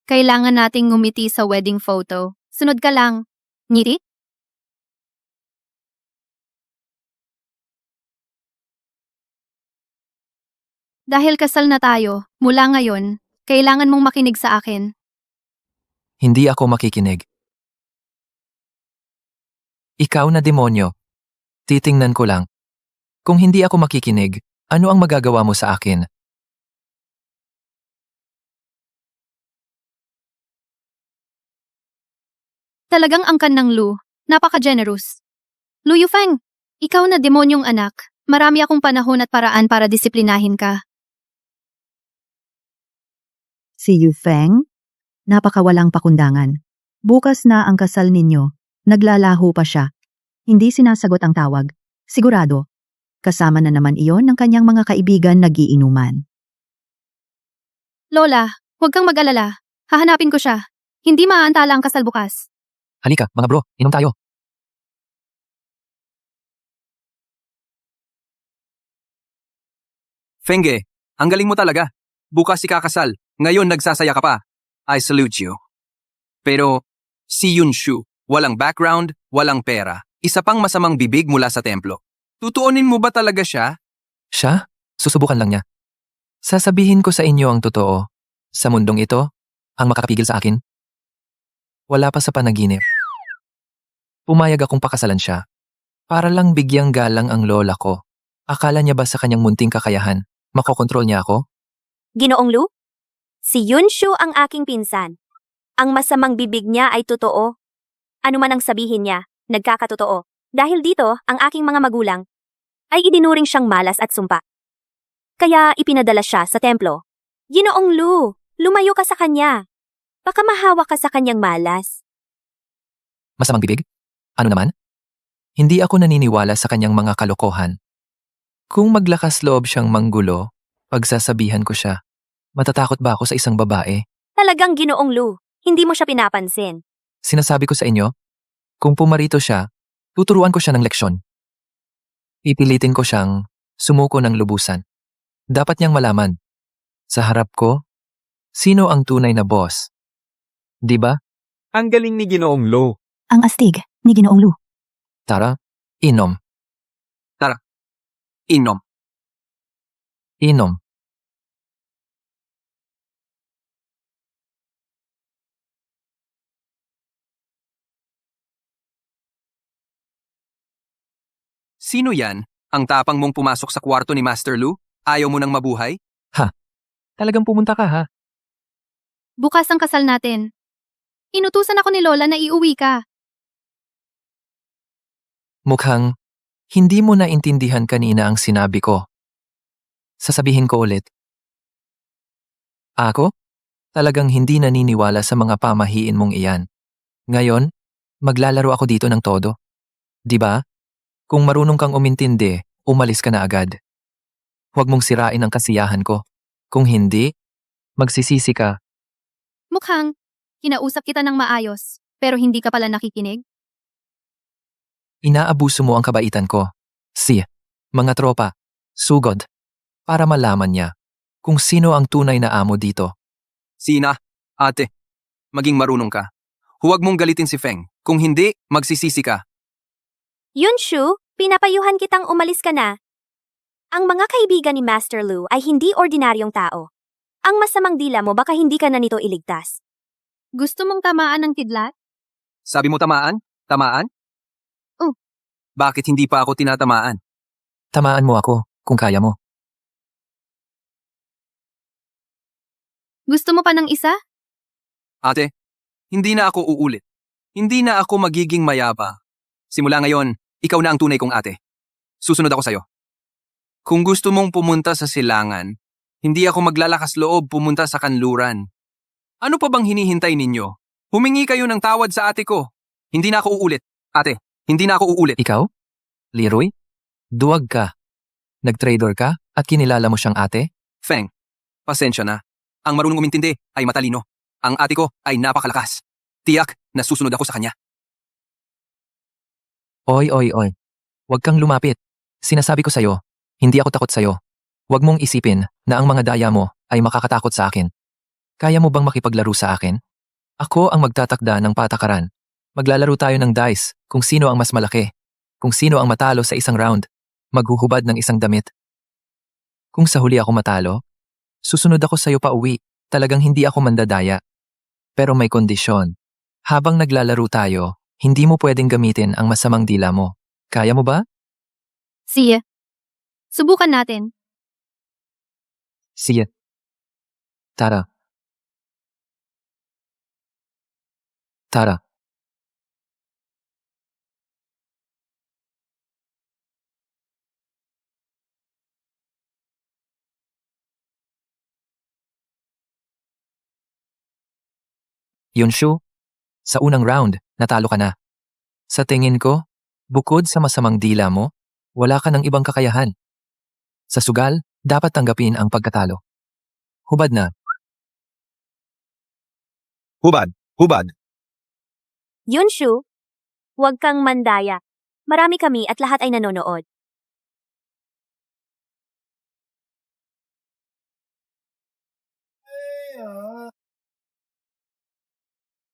Kailangan nating ngumiti sa wedding photo. Sunod ka lang. Ngiti? Dahil kasal na tayo, mula ngayon, kailangan mong makinig sa akin. Hindi ako makikinig. Ikaw na demonyo. Titingnan ko lang. Kung hindi ako makikinig, ano ang magagawa mo sa akin? Talagang angkan ng Lu. Napaka-generous. Lu Yufeng, ikaw na demonyong anak. Marami akong panahon at paraan para disiplinahin ka. Si Yufeng, napakawalang pakundangan. Bukas na ang kasal ninyo. Naglalaho pa siya. Hindi sinasagot ang tawag. Sigurado. Kasama na naman iyon ng kanyang mga kaibigan nagiinuman. Lola, huwag kang mag-alala. Hahanapin ko siya. Hindi maaantala ang kasal bukas. Halika, mga bro, inom tayo. Fenge, ang galing mo talaga. Bukas ikakasal. Ngayon nagsasaya ka pa. I salute you. Pero, si Yunshu, walang background, walang pera. Isa pang masamang bibig mula sa templo. Tutuunin mo ba talaga siya? Siya? Susubukan lang niya. Sasabihin ko sa inyo ang totoo. Sa mundong ito, ang makakapigil sa akin, wala pa sa panaginip. Pumayag akong pakasalan siya. Para lang bigyang galang ang lola ko. Akala niya ba sa kanyang munting kakayahan, makokontrol niya ako? Ginoong Lu? Si Yunshu ang aking pinsan. Ang masamang bibig niya ay totoo. Ano man ang sabihin niya, nagkakatotoo. Dahil dito, ang aking mga magulang ay idinuring siyang malas at sumpa. Kaya ipinadala siya sa templo. Ginoong Lu, lumayo ka sa kanya. Baka mahawa ka sa kanyang malas. Masamang bibig? Ano naman? Hindi ako naniniwala sa kanyang mga kalokohan. Kung maglakas loob siyang manggulo, pagsasabihan ko siya, matatakot ba ako sa isang babae? Talagang Ginoong Lu, hindi mo siya pinapansin. Sinasabi ko sa inyo, kung pumarito siya, tuturuan ko siya ng leksyon. Pipilitin ko siyang sumuko ng lubusan. Dapat niyang malaman, sa harap ko, sino ang tunay na boss? Di ba? Ang galing ni Ginoong Lo. Ang astig ni Ginoong Lu. Tara, inom, Inom. inom. Sino yan? Ang tapang mong pumasok sa kwarto ni Master Lu? Ayaw mo nang mabuhay? Talagang pumunta ka ha? Bukas ang kasal natin. Inutusan ako ni Lola na iuwi ka. Mukhang hindi mo naintindihan kanina ang sinabi ko. Sasabihin ko ulit. Ako? Talagang hindi naniniwala sa mga pamahiin mong iyan. Ngayon, maglalaro ako dito ng todo. Di ba? Kung marunong kang umintindi, umalis ka na agad. Huwag mong sirain ang kasiyahan ko. Kung hindi, magsisisi ka. Mukhang, kinausap kita ng maayos, pero hindi ka pala nakikinig. Inaabuso mo ang kabaitan ko. Mga tropa, sugod. Para malaman niya kung sino ang tunay na amo dito. Sina? Ate. Maging marunong ka. Huwag mong galitin si Feng. Kung hindi, magsisisi ka. Yunshu, pinapayuhan kitang umalis ka na. Ang mga kaibigan ni Master Lu ay hindi ordinaryong tao. Ang masamang dila mo baka hindi ka na nito iligtas. Gusto mong tamaan ng kidlat? Sabi mo tamaan? Tamaan? Oh. Bakit hindi pa ako tinatamaan? Tamaan mo ako kung kaya mo. Gusto mo pa ng isa? Ate, hindi na ako uulit. Hindi na ako magiging mayaba. Simula ngayon, ikaw na ang tunay kong ate. Susunod ako sa'yo. Kung gusto mong pumunta sa silangan, hindi ako maglalakas loob pumunta sa kanluran. Ano pa bang hinihintay ninyo? Humingi kayo ng tawad sa ate ko. Hindi na ako uulit. Ate, hindi na ako uulit. Ikaw? Leroy? Duwag ka. Nag-trader ka at kinilala mo siyang ate? Feng, pasensya na. Ang marunong umintindi ay matalino. Ang ate ko ay napakalakas. Tiyak na susunod ako sa kanya. Oy. Huwag kang lumapit. Sinasabi ko sa'yo, hindi ako takot sa'yo. Huwag mong isipin na ang mga daya mo ay makakatakot sa akin. Kaya mo bang makipaglaro sa akin? Ako ang magtatakda ng patakaran. Maglalaro tayo ng dice kung sino ang mas malaki. Kung sino ang matalo sa isang round. Maghuhubad ng isang damit. Kung sa huli ako matalo, susunod ako sa'yo pa uwi. Talagang hindi ako mandadaya. Pero may kondisyon. Habang naglalaro tayo, hindi mo pwedeng gamitin ang masamang dila mo. Kaya mo ba? Sige. Subukan natin. Sige. Tara. Tara. Yunshu, sa unang round, natalo ka na. Sa tingin ko, bukod sa masamang dila mo, wala ka ng ibang kakayahan. Sa sugal, dapat tanggapin ang pagkatalo. Hubad na. Hubad, hubad. Yunshu, huwag kang mandaya. Marami kami at lahat ay nanonood.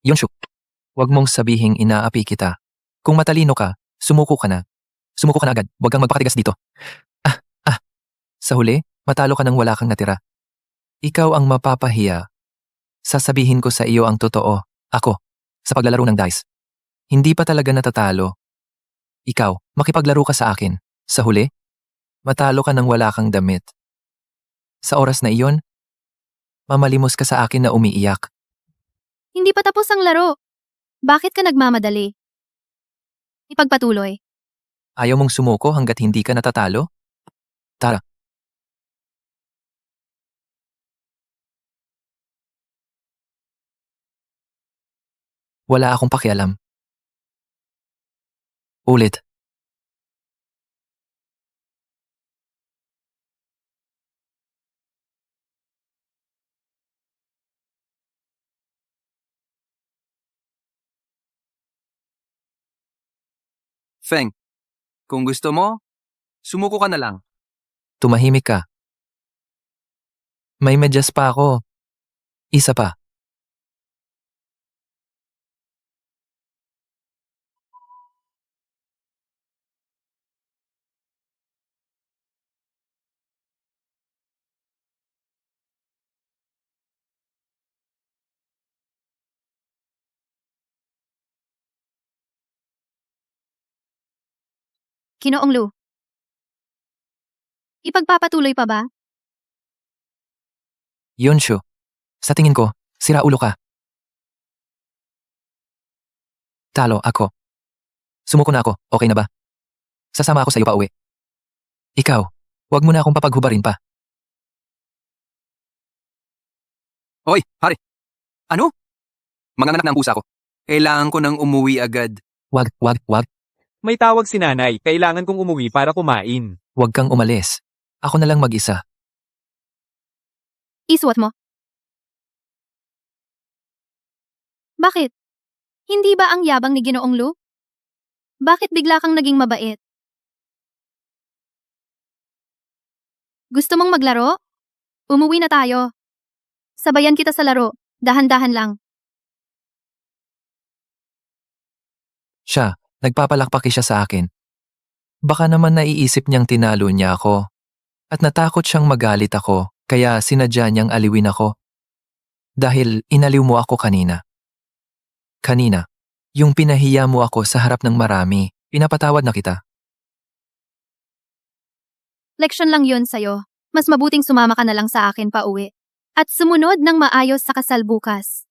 Yunshu, huwag mong sabihing inaapi kita. Kung matalino ka, sumuko ka na. Sumuko ka na agad, huwag kang magpakatigas dito. Ah, ah. Sa huli, matalo ka nang wala kang natira. Ikaw ang mapapahiya. Sasabihin ko sa iyo ang totoo. Ako, sa paglalaro ng dice. Hindi pa talaga natatalo. Ikaw, makipaglaro ka sa akin. Sa huli, matalo ka nang wala kang damit. Sa oras na iyon, mamalimos ka sa akin na umiiyak. Hindi pa tapos ang laro. Bakit ka nagmamadali? Ipagpatuloy. Ayaw mong sumuko hanggat hindi ka natatalo? Tara. Wala akong pakialam. Ulit. Feng, kung gusto mo, sumuko ka na lang. Tumahimik ka. May medyas pa ako. Isa pa. Kinoong Lu. Ipagpapatuloy pa ba? Yunshu, sa tingin ko, sira ulo ka. Talo ako. Sumuko na ako, okay na ba? Sasama ako sa iyo pa uwi. Ikaw, wag mo na akong papaghubarin pa. Hoy, pare. Ano? Manganak na ang pusa ko. Kailangan ko nang umuwi agad. Wag. May tawag si nanay, kailangan kong umuwi para kumain. Wag kang umalis. Ako na lang mag-isa. Isuot mo. Bakit? Hindi ba ang yabang ni Ginoong Lu? Bakit bigla kang naging mabait? Gusto mong maglaro? Umuwi na tayo. Sabayan kita sa laro. Dahan-dahan lang. Siya, nagpapalakpaki siya sa akin. Baka naman naiisip niyang tinalo niya ako. At natakot siyang magalit ako, kaya sinadya niyang aliwin ako. Dahil inaliw mo ako kanina. Kanina, yung pinahiya mo ako sa harap ng marami, pinapatawad na kita. Leksyon lang yun sa'yo. Mas mabuting sumama ka na lang sa akin pa uwi. At sumunod ng maayos sa kasal bukas.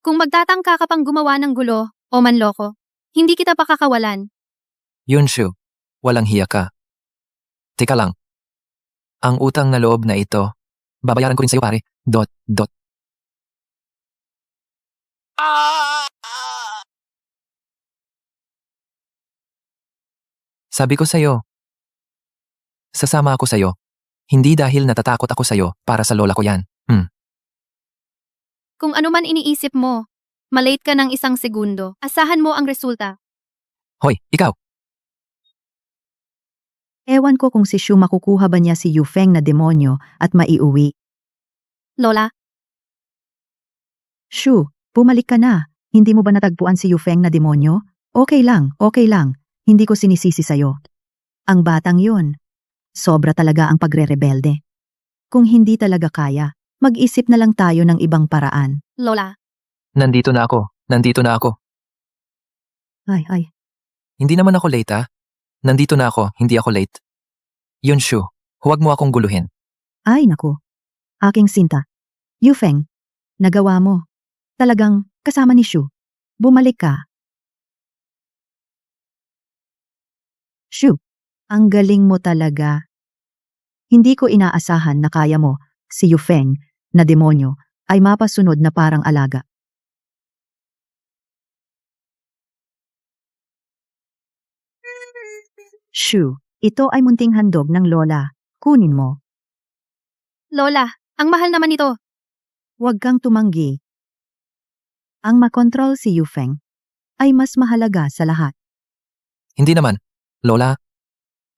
Kung magtatangka ka pang gumawa ng gulo o manloko, hindi kita pakakawalan. Yunshu, walang hiya ka. Teka lang. Ang utang na loob na ito, babayaran ko rin sa'yo pare. Dot. Sabi ko sa'yo, sasama ako sa'yo. Hindi dahil natatakot ako sa'yo para sa lola ko yan. Kung ano man iniisip mo, malate ka ng 1 segundo. Asahan mo ang resulta. Hoy, ikaw! Ewan ko kung si Shu makukuha ba niya si Yufeng na demonyo at maiuwi. Lola, Shu, bumalik ka na. Hindi mo ba natagpuan si Yufeng na demonyo? Okay lang, okay lang. Hindi ko sinisisi sa'yo. Ang batang yun. Sobra talaga ang pagre-rebelde. Kung hindi talaga kaya, mag-isip na lang tayo ng ibang paraan. Lola, Nandito na ako. Nandito na ako. Ay, Hindi naman ako late ah. Nandito na ako, hindi ako late. Yunshu, huwag mo akong guluhin. ay naku. Aking sinta. Yufeng, nagawa mo. Talagang kasama ni Shu. Bumalik ka. Shu, ang galing mo talaga. Hindi ko inaasahan na kaya mo, si Yufeng, na demonyo, ay mapasunod na parang alaga. Shu, ito ay munting handog ng lola. Kunin mo. Lola, ang mahal naman ito. Huwag kang tumanggi. Ang makontrol si Yufeng ay mas mahalaga sa lahat. Hindi naman. Lola,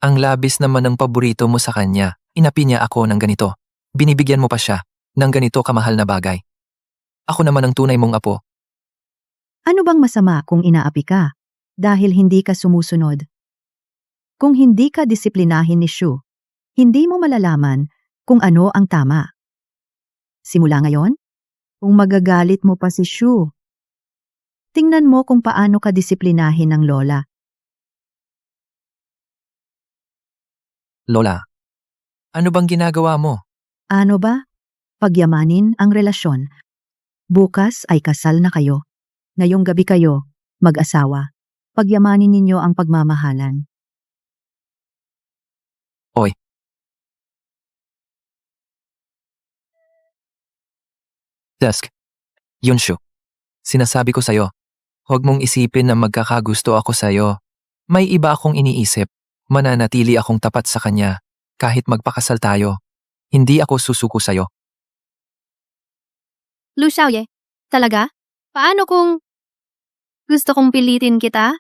ang labis naman ng paborito mo sa kanya. Inapi niya ako ng ganito. Binibigyan mo pa siya ng ganito kamahal na bagay. Ako naman ang tunay mong apo. Ano bang masama kung inaapi ka dahil hindi ka sumusunod? Kung hindi ka disiplinahin ni Shu, hindi mo malalaman kung ano ang tama. Simula ngayon, kung magagalit mo pa si Shu, tingnan mo kung paano ka disiplinahin ng lola. Lola, ano bang ginagawa mo? Ano ba? Pagyamanin ang relasyon. Bukas ay kasal na kayo. Ngayong gabi kayo, mag-asawa. Pagyamanin ninyo ang pagmamahalan. Desk. Yunshu, sinasabi ko sa'yo, huwag mong isipin na magkakagusto ako sa'yo. May iba akong iniisip. Mananatili akong tapat sa kanya. Kahit magpakasal tayo. Hindi ako susuko sa'yo. Lu Xiaoye, talaga? Paano kung gusto kong pilitin kita?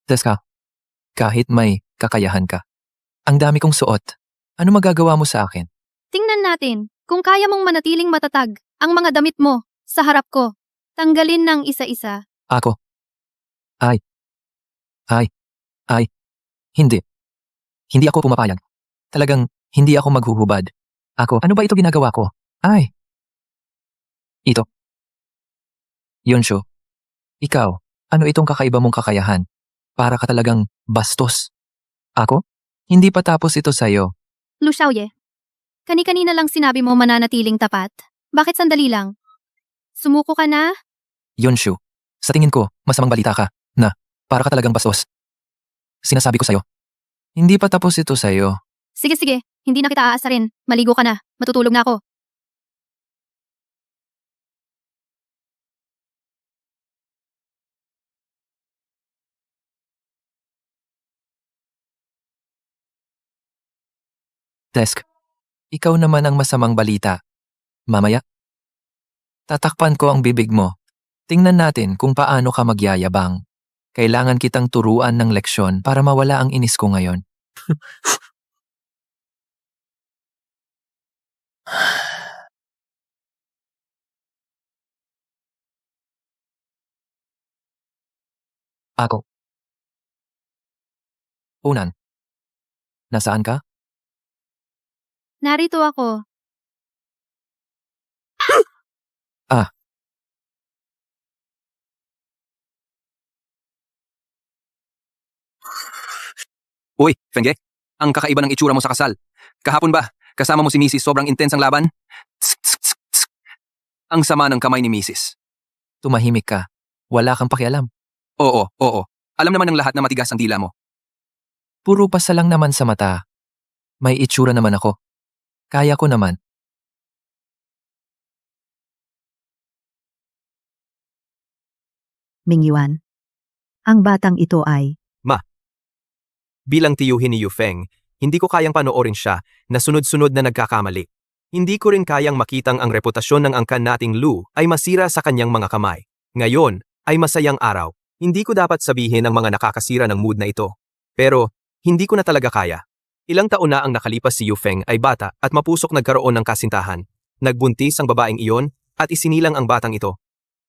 Deska, kahit may kakayahan ka. Ang dami kong suot. Ano magagawa mo sa akin? Tingnan natin kung kaya mong manatiling matatag ang mga damit mo sa harap ko. Tanggalin ng isa-isa. Ako. Ay. Hindi. Hindi ako pumapayag. Talagang hindi ako maghuhubad. Ako, ano ba ito ginagawa ko? Ay. Ito. Yunshu. Ikaw, ano itong kakaiba mong kakayahan? Para ka talagang bastos. Ako? Hindi pa tapos ito sa'yo. Lu Xiaoye, kani-kanina lang sinabi mo mananatiling tapat. Bakit sandali lang? Sumuko ka na? Yunshu. Sa tingin ko, masamang balita ka na para ka talagang bastos. Sinasabi ko sa'yo. Hindi pa tapos ito sa'yo. Sige, hindi na kita aasarin. Maligo ka na. Matutulog na ako. Desk. Ikaw naman ang masamang balita. Mamaya. Tatakpan ko ang bibig mo. Tingnan natin kung paano ka magyayabang. Kailangan kitang turuan ng leksyon para mawala ang inis ko ngayon. Ako. Unan. Nasaan ka? Narito ako. Uy, Fenge, ang kakaiba ng itsura mo sa kasal. Kahapon ba, kasama mo si Mrs. sobrang intensang laban? Tsk, tsk, tsk, tsk. Ang sama ng kamay ni Mrs. Tumahimik ka. Wala kang pakialam. Oo. Alam naman ng lahat na matigas ang dila mo. Puro pasa lang naman sa mata. May itsura naman ako. Kaya ko naman. Mingyuan. Ang batang ito ay, Bilang tiyuhin ni Yufeng, hindi ko kayang panoorin siya na sunod-sunod na nagkakamali. Hindi ko rin kayang makitang ang reputasyon ng angkan nating Lu ay masira sa kanyang mga kamay. Ngayon ay masayang araw. Hindi ko dapat sabihin ang mga nakakasira ng mood na ito. Pero, hindi ko na talaga kaya. Ilang taon na ang nakalipas si Yufeng ay bata at mapusok nagkaroon ng kasintahan. Nagbuntis ang babaeng iyon at isinilang ang batang ito.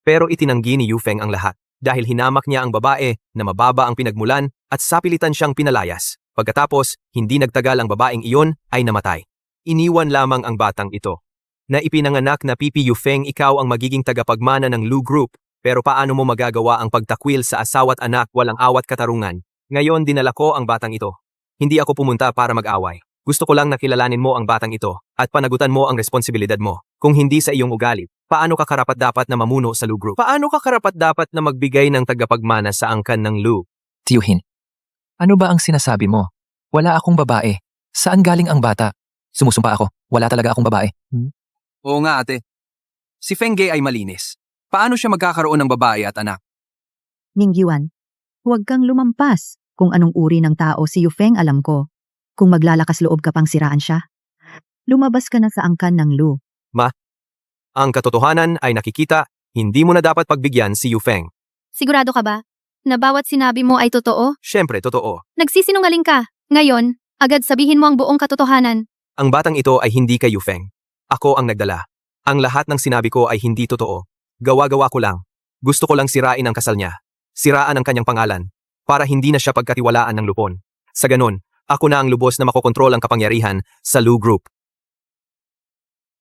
Pero itinanggi ni Yufeng ang lahat dahil hinamak niya ang babae na mababa ang pinagmulan at sapilitan siyang pinalayas. Pagkatapos, hindi nagtagal ang babaeng iyon ay namatay. Iniwan lamang ang batang ito. Na ipinanganak na Pipi Yufeng, ikaw ang magiging tagapagmana ng Lu Group, pero paano mo magagawa ang pagtakwil sa asawa't anak walang awat katarungan? Ngayon dinala ko ang batang ito. Hindi ako pumunta para mag-away. Gusto ko lang nakilalanin mo ang batang ito at panagutan mo ang responsibilidad mo. Kung hindi sa iyong ugali, paano ka karapat-dapat na mamuno sa Lu Group? Paano ka karapat-dapat na magbigay ng tagapagmana sa angkan ng Lu? Tiyuhin. Ano ba ang sinasabi mo? Wala akong babae. Saan galing ang bata? Sumusumpa ako. Wala talaga akong babae. Oo nga ate. Si Fengge ay malinis. Paano siya magkakaroon ng babae at anak? Mingyuan, huwag kang lumampas. Kung anong uri ng tao si Yufeng alam ko. Kung maglalakas loob ka pang siraan siya, lumabas ka na sa angkan ng Lu. Ang katotohanan ay nakikita, hindi mo na dapat pagbigyan si Yufeng. Sigurado ka ba? Na bawat sinabi mo ay totoo? Siyempre, totoo. Nagsisinungaling ka. Ngayon, agad sabihin mo ang buong katotohanan. Ang batang ito ay hindi kay Yufeng. Ako ang nagdala. Ang lahat ng sinabi ko ay hindi totoo. Gawa-gawa ko lang. Gusto ko lang sirain ang kasal niya. Siraan ang kanyang pangalan. Para hindi na siya pagkatiwalaan ng lupon. Sa ganun, ako na ang lubos na makokontrol ang kapangyarihan sa Lu Group.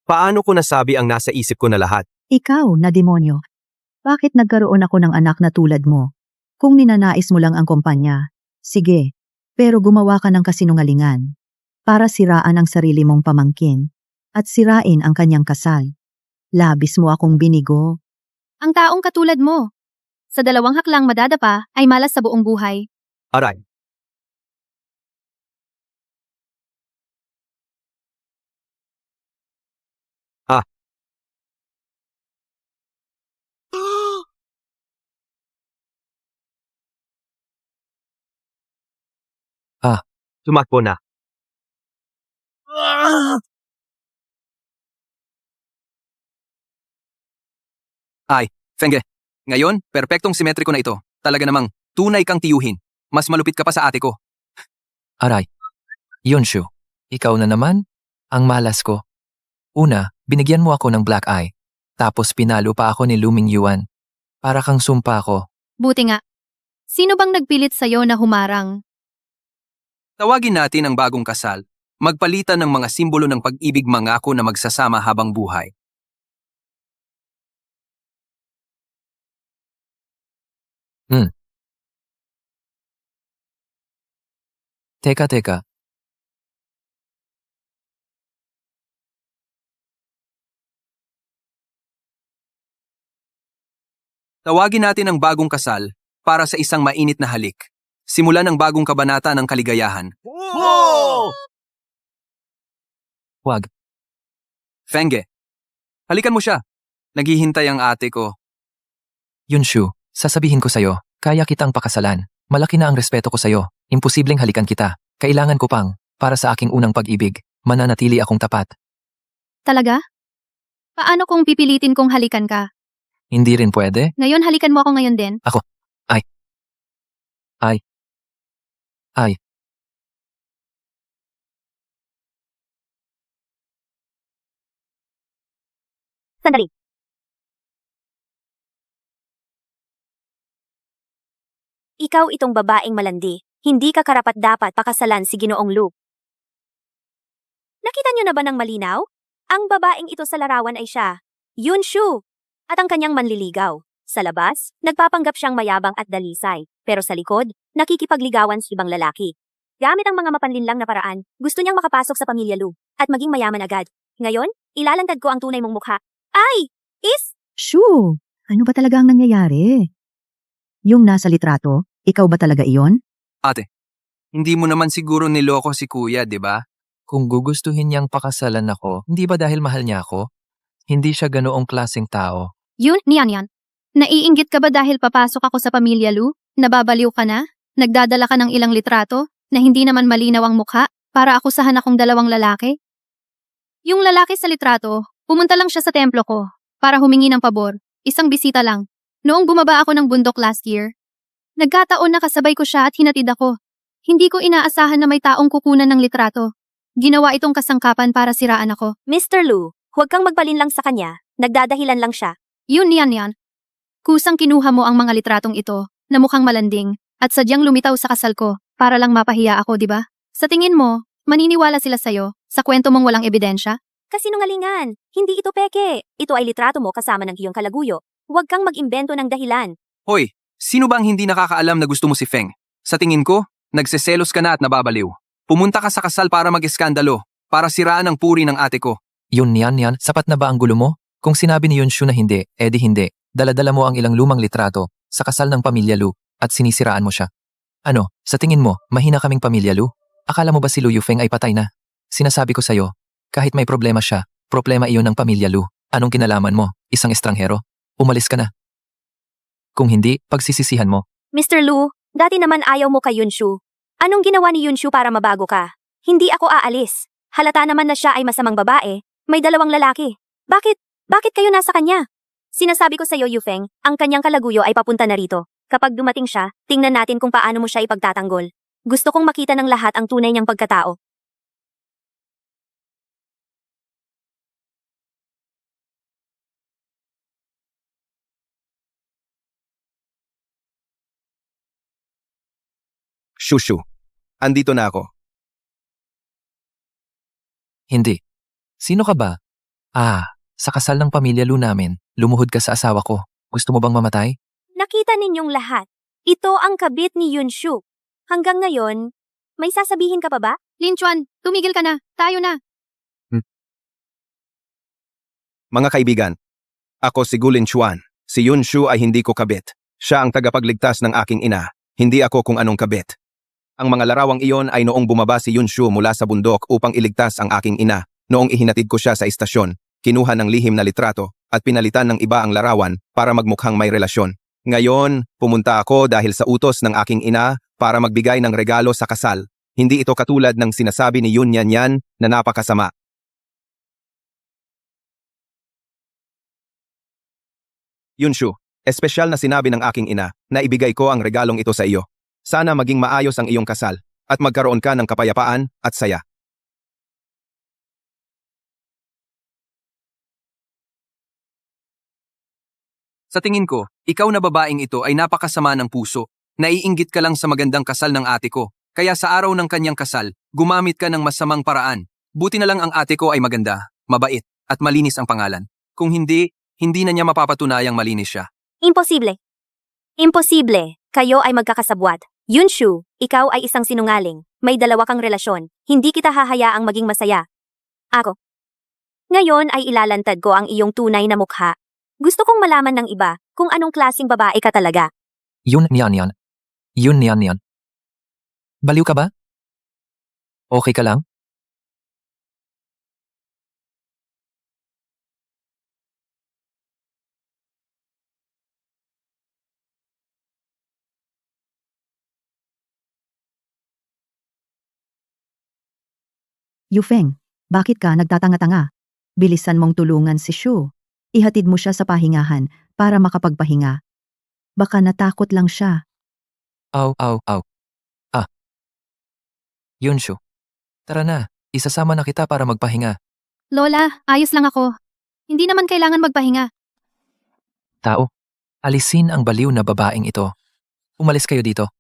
Paano ko nasabi ang nasa isip ko na lahat? Ikaw na demonyo. Bakit nagkaroon ako ng anak na tulad mo? Kung ninanais mo lang ang kumpanya, sige, pero gumawa ka ng kasinungalingan para siraan ang sarili mong pamangkin at sirain ang kanyang kasal. Labis mo akong binigo. Ang taong katulad mo. Sa 2 haklang madadapa ay malas sa buong buhay. Aray. Tumakbo na. Fengge, ngayon, perpektong simetriko na ito. Talaga namang, tunay kang tiyuhin. Mas malupit ka pa sa ate ko. Aray. Yunshu, ikaw na naman? Ang malas ko. Una, binigyan mo ako ng black eye. Tapos pinalo pa ako ni Lu Mingyuan. Para kang sumpa ko. Buti nga. Sino bang nagpilit sa'yo na humarang? Tawagin natin ang bagong kasal. Magpalitan ng mga simbolo ng pag-ibig mangako na magsasama habang buhay. Teka. Tawagin natin ang bagong kasal para sa isang mainit na halik. Simulan ang bagong kabanata ng kaligayahan. Wag. Fengge, halikan mo siya. Naghihintay ang ate ko. Yunshu, sasabihin ko sa'yo, kaya kitang pakasalan. Malaki na ang respeto ko sa'yo. Imposibleng halikan kita. Kailangan ko pang, para sa aking unang pag-ibig, mananatili akong tapat. Talaga? Paano kung pipilitin kong halikan ka? Hindi rin pwede? Ngayon halikan mo ako ngayon din. Ay. Sandali. Ikaw itong babaeng malandi. Hindi ka karapat-dapat pakasalan si Ginoong Lu. Nakita niyo na ba ng malinaw? Ang babaeng ito sa larawan ay siya, Yunshu, at ang kanyang manliligaw. Sa labas, nagpapanggap siyang mayabang at dalisay, pero sa likod, nakikipagligawan sa ibang lalaki. Gamit ang mga mapanlinlang na paraan, gusto niyang makapasok sa pamilya Lu at maging mayaman agad. Ngayon, ilalantad ko ang tunay mong mukha. Ay! Shoo! Ano ba talaga ang nangyayari? Yung nasa litrato, ikaw ba talaga iyon? Ate, hindi mo naman siguro niloko si kuya, di ba? Kung gugustuhin niyang pakasalan ako, hindi ba dahil mahal niya ako? Hindi siya ganoong klaseng tao. Yun, niyan. Naiinggit ka ba dahil papasok ako sa pamilya Lu? Nababaliw ka na? Nagdadala ka ng ilang litrato na hindi naman malinaw ang mukha para akusahan akong 2 lalaki? Yung lalaki sa litrato, pumunta lang siya sa templo ko para humingi ng pabor. Isang bisita lang. Noong bumaba ako ng bundok last year, nagkataon na kasabay ko siya at hinatid ako. Hindi ko inaasahan na may taong kukunan ng litrato. Ginawa itong kasangkapan para siraan ako. Mr. Lu, huwag kang magpalinlang sa kanya. Nagdadahilan lang siya. Yun, niyan. Kusang kinuha mo ang mga litratong ito na mukhang malanding at sadyang lumitaw sa kasal ko para lang mapahiya ako, di ba? Sa tingin mo, maniniwala sila sa'yo sa kwento mong walang ebidensya? Kasinungalingan. Hindi ito peke. Ito ay litrato mo kasama ng iyong kalaguyo. Huwag kang mag-imbento ng dahilan. Hoy, sino bang hindi nakakaalam na gusto mo si Feng? Sa tingin ko, nagseselos ka na at nababaliw. Pumunta ka sa kasal para mag-eskandalo, para siraan ang puri ng ate ko. Yun yan, sapat na ba ang gulo mo? Kung sinabi ni Yunshu na hindi, edi hindi. Daladala mo ang ilang lumang litrato sa kasal ng pamilya Lu at sinisiraan mo siya. Ano, sa tingin mo, mahina kaming pamilya Lu? Akala mo ba si Lu Yufeng ay patay na? Sinasabi ko sa'yo, kahit may problema siya, problema iyon ng pamilya Lu. Anong kinalaman mo? Isang estranghero? Umalis ka na. Kung hindi, pagsisisihan mo. Mr. Lu, dati naman ayaw mo kay Yunshu. Anong ginawa ni Yunshu para mabago ka? Hindi ako aalis. Halata naman na siya ay masamang babae. May 2 lalaki. Bakit? Bakit kayo nasa kanya? Sinasabi ko sa iyo, Yufeng, ang kanyang kalaguyo ay papunta na rito. Kapag dumating siya, tingnan natin kung paano mo siya ipagtatanggol. Gusto kong makita ng lahat ang tunay niyang pagkatao. Shushu. Andito na ako. Hindi. Sino ka ba? Sa kasal ng pamilya Lu namin, lumuhod ka sa asawa ko. Gusto mo bang mamatay? Nakita ninyong lahat. Ito ang kabit ni Yunshu. Hanggang ngayon, may sasabihin ka pa ba? Lin Chuan, tumigil ka na. Tayo na. Mga kaibigan, ako si Gulin Chuan. Si Yunshu ay hindi ko kabit. Siya ang tagapagligtas ng aking ina. Hindi ako kung anong kabit. Ang mga larawang iyon ay noong bumaba si Yunshu mula sa bundok upang iligtas ang aking ina. Noong ihinatid ko siya sa istasyon, kinuha ng lihim na litrato at pinalitan ng iba ang larawan para magmukhang may relasyon. Ngayon, pumunta ako dahil sa utos ng aking ina para magbigay ng regalo sa kasal. Hindi ito katulad ng sinasabi ni Yun Yan na napakasama. Yunshu, espesyal na sinabi ng aking ina na ibigay ko ang regalong ito sa iyo. Sana maging maayos ang iyong kasal at magkaroon ka ng kapayapaan at saya. Sa tingin ko, ikaw na babaeng ito ay napakasama ng puso. Naiinggit ka lang sa magandang kasal ng ate ko. Kaya sa araw ng kanyang kasal, gumamit ka ng masamang paraan. Buti na lang ang ate ko ay maganda, mabait, at malinis ang pangalan. Kung hindi, hindi na niya mapapatunayang malinis siya. Imposible. Imposible. Kayo ay magkakasabwat. Yunshu, ikaw ay isang sinungaling. May 2 kang relasyon. Hindi kita hahayaang maging masaya. Ako. Ngayon ay ilalantad ko ang iyong tunay na mukha. Gusto kong malaman ng iba kung anong klaseng babae ka talaga. Yun yan. Yun yan. Baliw ka ba? Okay ka lang? Yufeng, bakit ka nagtatanga-tanga? Bilisan mong tulungan si Shu. Ihatid mo siya sa pahingahan para makapagpahinga. Baka natakot lang siya. Aw. Yunshu. Tara na, isasama na kita para magpahinga. Lola, ayos lang ako. Hindi naman kailangan magpahinga. Tao, alisin ang baliw na babaeng ito. Umalis kayo dito.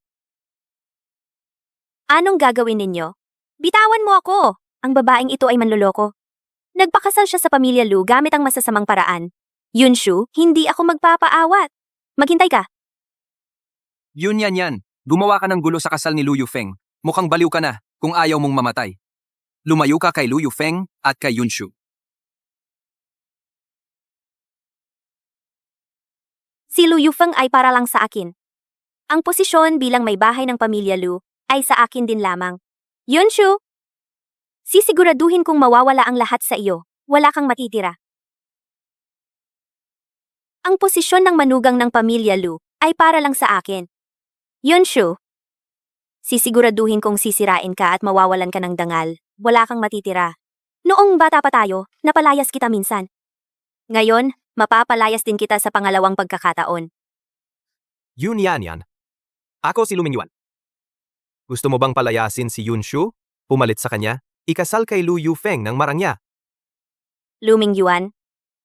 Anong gagawin ninyo? Bitawan mo ako! Ang babaeng ito ay manloloko. Nagpakasal siya sa pamilya Lu gamit ang masasamang paraan. Yunshu, hindi ako magpapaawat. Maghintay ka. Yun yan. Gumawa ka ng gulo sa kasal ni Lu Yufeng. Mukhang baliw ka na kung ayaw mong mamatay. Lumayo ka kay Lu Yufeng at kay Yunshu. Si Lu Yufeng ay para lang sa akin. Ang posisyon bilang may bahay ng pamilya Lu ay sa akin din lamang. Yunshu! Sisiguraduhin kong mawawala ang lahat sa iyo. Wala kang matitira. Ang posisyon ng manugang ng pamilya Lu ay para lang sa akin. Yunshu! Sisiguraduhin kong sisirain ka at mawawalan ka ng dangal. Wala kang matitira. Noong bata pa tayo, napalayas kita minsan. Ngayon, mapapalayas din kita sa pangalawang pagkakataon. Yun yan. Ako si Lumingyuan. Gusto mo bang palayasin si Yunshu? Pumalit sa kanya? Ikasal kay Lu Yufeng ng marangya. Luming Yuan,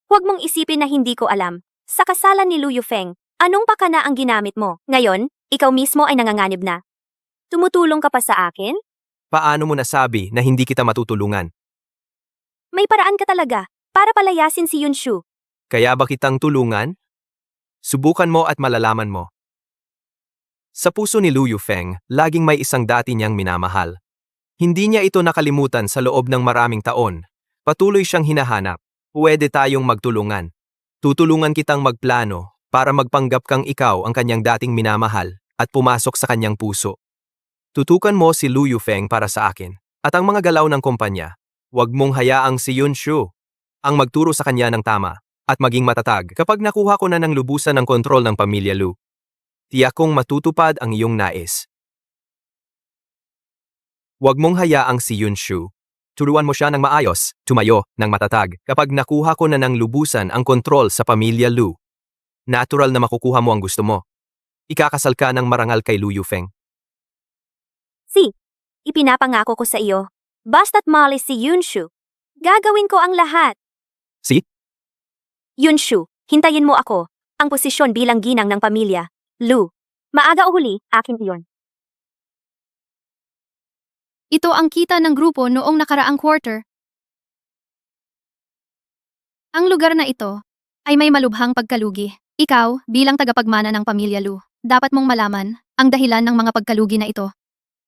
huwag mong isipin na hindi ko alam. Sa kasalan ni Lu Yufeng, Anong pakana ang ginamit mo? Ngayon, ikaw mismo ay nanganganib na. Tumutulong ka pa sa akin? Paano mo nasabi na hindi kita matutulungan? May paraan ka talaga para palayasin si Yunshu. Kaya ba kitang tulungan? Subukan mo at malalaman mo. Sa puso ni Lu Yufeng, laging may isang dati niyang minamahal. Hindi niya ito nakalimutan sa loob ng maraming taon. Patuloy siyang hinahanap. Pwede tayong magtulungan. Tutulungan kitang magplano para magpanggap kang ikaw ang kanyang dating minamahal at pumasok sa kanyang puso. Tutukan mo si Lu Yufeng para sa akin at ang mga galaw ng kumpanya. Huwag mong hayaang si Yunshu ang magturo sa kanya ng tama at maging matatag kapag nakuha ko na ng lubusan ng kontrol ng pamilya Lu. Tiyak kong matutupad ang iyong nais. Huwag mong hayaang si Yunshu. Turuan mo siya ng maayos, tumayo ng matatag kapag nakuha ko na ng lubusan ang kontrol sa pamilya Lu. Natural na makukuha mo ang gusto mo. Ikakasal ka ng marangal kay Lu Yufeng. Ipinapangako ko sa iyo. Basta't maalis si Yunshu, gagawin ko ang lahat. Si? Yunshu, hintayin mo ako. Ang posisyon bilang ginang ng pamilya. Lu, maaga o huli, akin iyon. Ito ang kita ng grupo noong nakaraang quarter. Ang lugar na ito ay may malubhang pagkalugi. Ikaw, bilang tagapagmana ng pamilya Lu, dapat mong malaman ang dahilan ng mga pagkalugi na ito.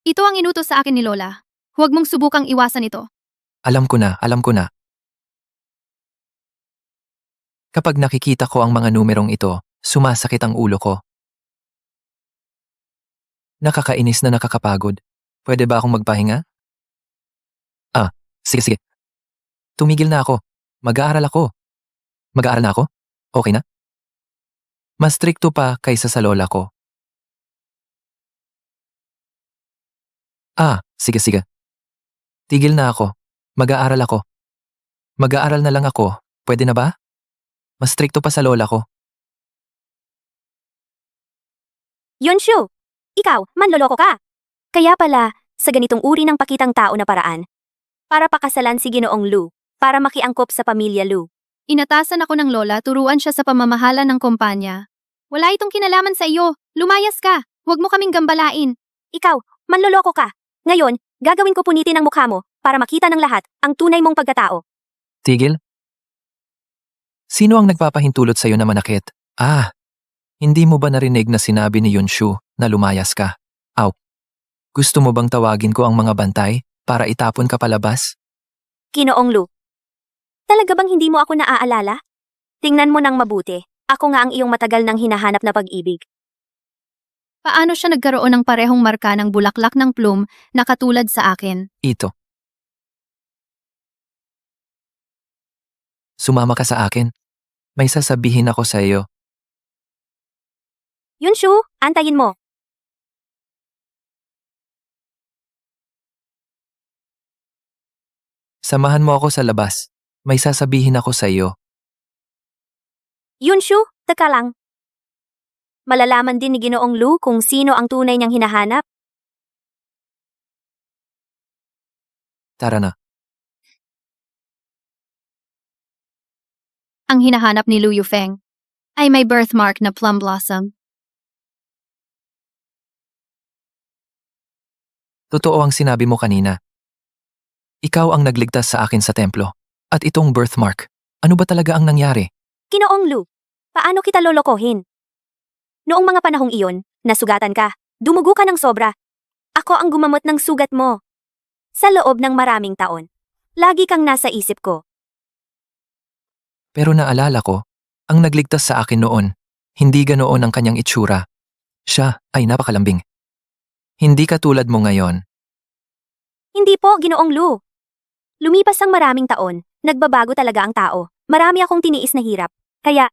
Ito ang inutos sa akin ni Lola. Huwag mong subukang iwasan ito. Alam ko na. Kapag nakikita ko ang mga numerong ito, sumasakit ang ulo ko. Nakakainis na nakakapagod. Pwede ba akong magpahinga? Sige. Tumigil na ako. Mag-aaral na ako? Okay na? Mas strikto pa kaysa sa lola ko. Sige. Tigil na ako. Mag-aaral na lang ako. Pwede na ba? Mas strikto pa sa lola ko. Yunshu, ikaw, manloloko ka. Kaya pala, sa ganitong uri ng pakitang tao na paraan, para pakasalan si Ginoong Lu, para makiangkop sa pamilya Lu. Inatasan ako ng lola, turuan siya sa pamamahala ng kumpanya. Wala itong kinalaman sa iyo. Lumayas ka. Huwag mo kaming gambalain. Ikaw, manloloko ka. Ngayon, gagawin ko punitin ang mukha mo para makita ng lahat ang tunay mong pagkatao. Tigil? Sino ang nagpapahintulot sa'yo na manakit? Hindi mo ba narinig na sinabi ni Yunshu na lumayas ka? Gusto mo bang tawagin ko ang mga bantay para itapon ka palabas? Ginoong Lu, talaga bang hindi mo ako naaalala? Tingnan mo nang mabuti. Ako nga ang iyong matagal nang hinahanap na pag-ibig. Paano siya nagkaroon ng parehong marka ng bulaklak ng plume na katulad sa akin? Ito. Sumama ka sa akin. May sasabihin ako sa iyo. Yunshu, antayin mo. Samahan mo ako sa labas. May sasabihin ako sa iyo. Yunshu, teka lang. Malalaman din ni Ginoong Lu kung sino ang tunay niyang hinahanap. Tara na. Ang hinahanap ni Lu Yufeng ay may birthmark na plum blossom. Totoo ang sinabi mo kanina. Ikaw ang nagligtas sa akin sa templo. At itong birthmark. Ano ba talaga ang nangyari? Ginoong Lu, paano kita lolokohin? Noong mga panahong iyon, nasugatan ka. Dumugo ka ng sobra. Ako ang gumamot ng sugat mo. Sa loob ng maraming taon. Lagi kang nasa isip ko. Pero naalala ko, ang nagligtas sa akin noon, hindi ganoon ang kanyang itsura. Siya ay napakalambing. Hindi katulad mo ngayon. Hindi po, Ginoong Lu. Lumipas ang maraming taon, nagbabago talaga ang tao. Marami akong tiniis na hirap. Kaya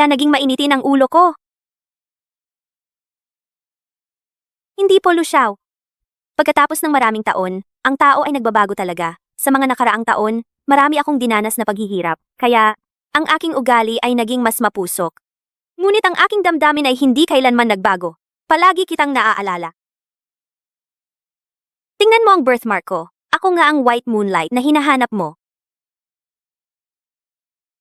naging mainitin ang ulo ko. Hindi po, Lu Xiao. Pagkatapos ng maraming taon, ang tao ay nagbabago talaga. Sa mga nakaraang taon, marami akong dinanas na paghihirap. Kaya, ang aking ugali ay naging mas mapusok. Ngunit ang aking damdamin ay hindi kailanman nagbago. Palagi kitang naaalala. Tingnan mo ang birthmark ko. Ako nga ang white moonlight na hinahanap mo.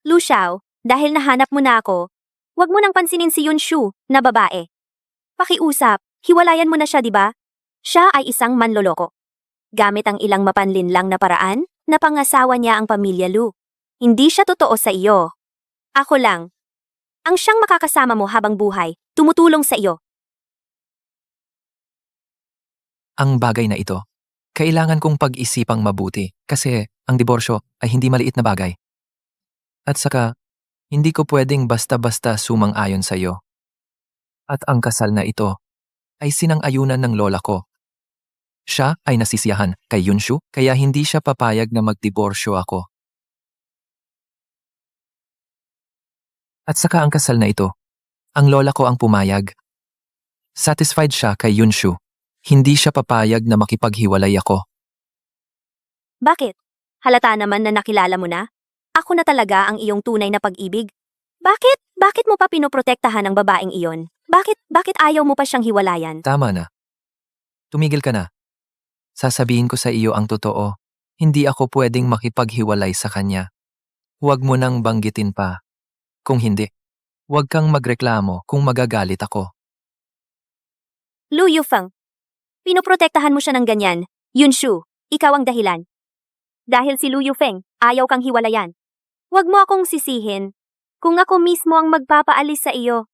Lu Xiao, dahil nahanap mo na ako, Huwag mo nang pansinin si Yunshu na babae. Pakiusap, hiwalayan mo na siya, di ba? Siya ay isang manloloko. Gamit ang ilang mapanlinlang na paraan, napangasawa niya ang pamilya Lu. Hindi siya totoo sa iyo. Ako lang. Ang siyang makakasama mo habang buhay, tumutulong sa iyo. Ang bagay na ito, kailangan kong pag-isipang mabuti kasi ang diborsyo ay hindi maliit na bagay. At saka, hindi ko pwedeng basta-basta sumang-ayon sa iyo. At ang kasal na ito ay sinang-ayunan ng lola ko. Siya ay nasisiyahan kay Yunshu kaya hindi siya papayag na magdiborsyo ako. At saka ang kasal na ito, ang lola ko ang pumayag. Satisfied siya kay Yunshu. Hindi siya papayag na makipaghiwalay ako. Bakit? Halata naman na nakilala mo na? Ako na talaga ang iyong tunay na pag-ibig. Bakit? Bakit mo pa pinoprotektahan ang babaeng iyon? Bakit ayaw mo pa siyang hiwalayan? Tama na. Tumigil ka na. Sasabihin ko sa iyo ang totoo. Hindi ako pwedeng makipaghiwalay sa kanya. Huwag mo nang banggitin pa. Kung hindi, huwag kang magreklamo kung magagalit ako. Lu Yufeng. Pinoprotektahan mo siya ng ganyan. Yunshu, ikaw ang dahilan. Dahil si Lu Yufeng, ayaw kang hiwalayan. Huwag mo akong sisihin. Kung ako mismo ang magpapaalis sa iyo.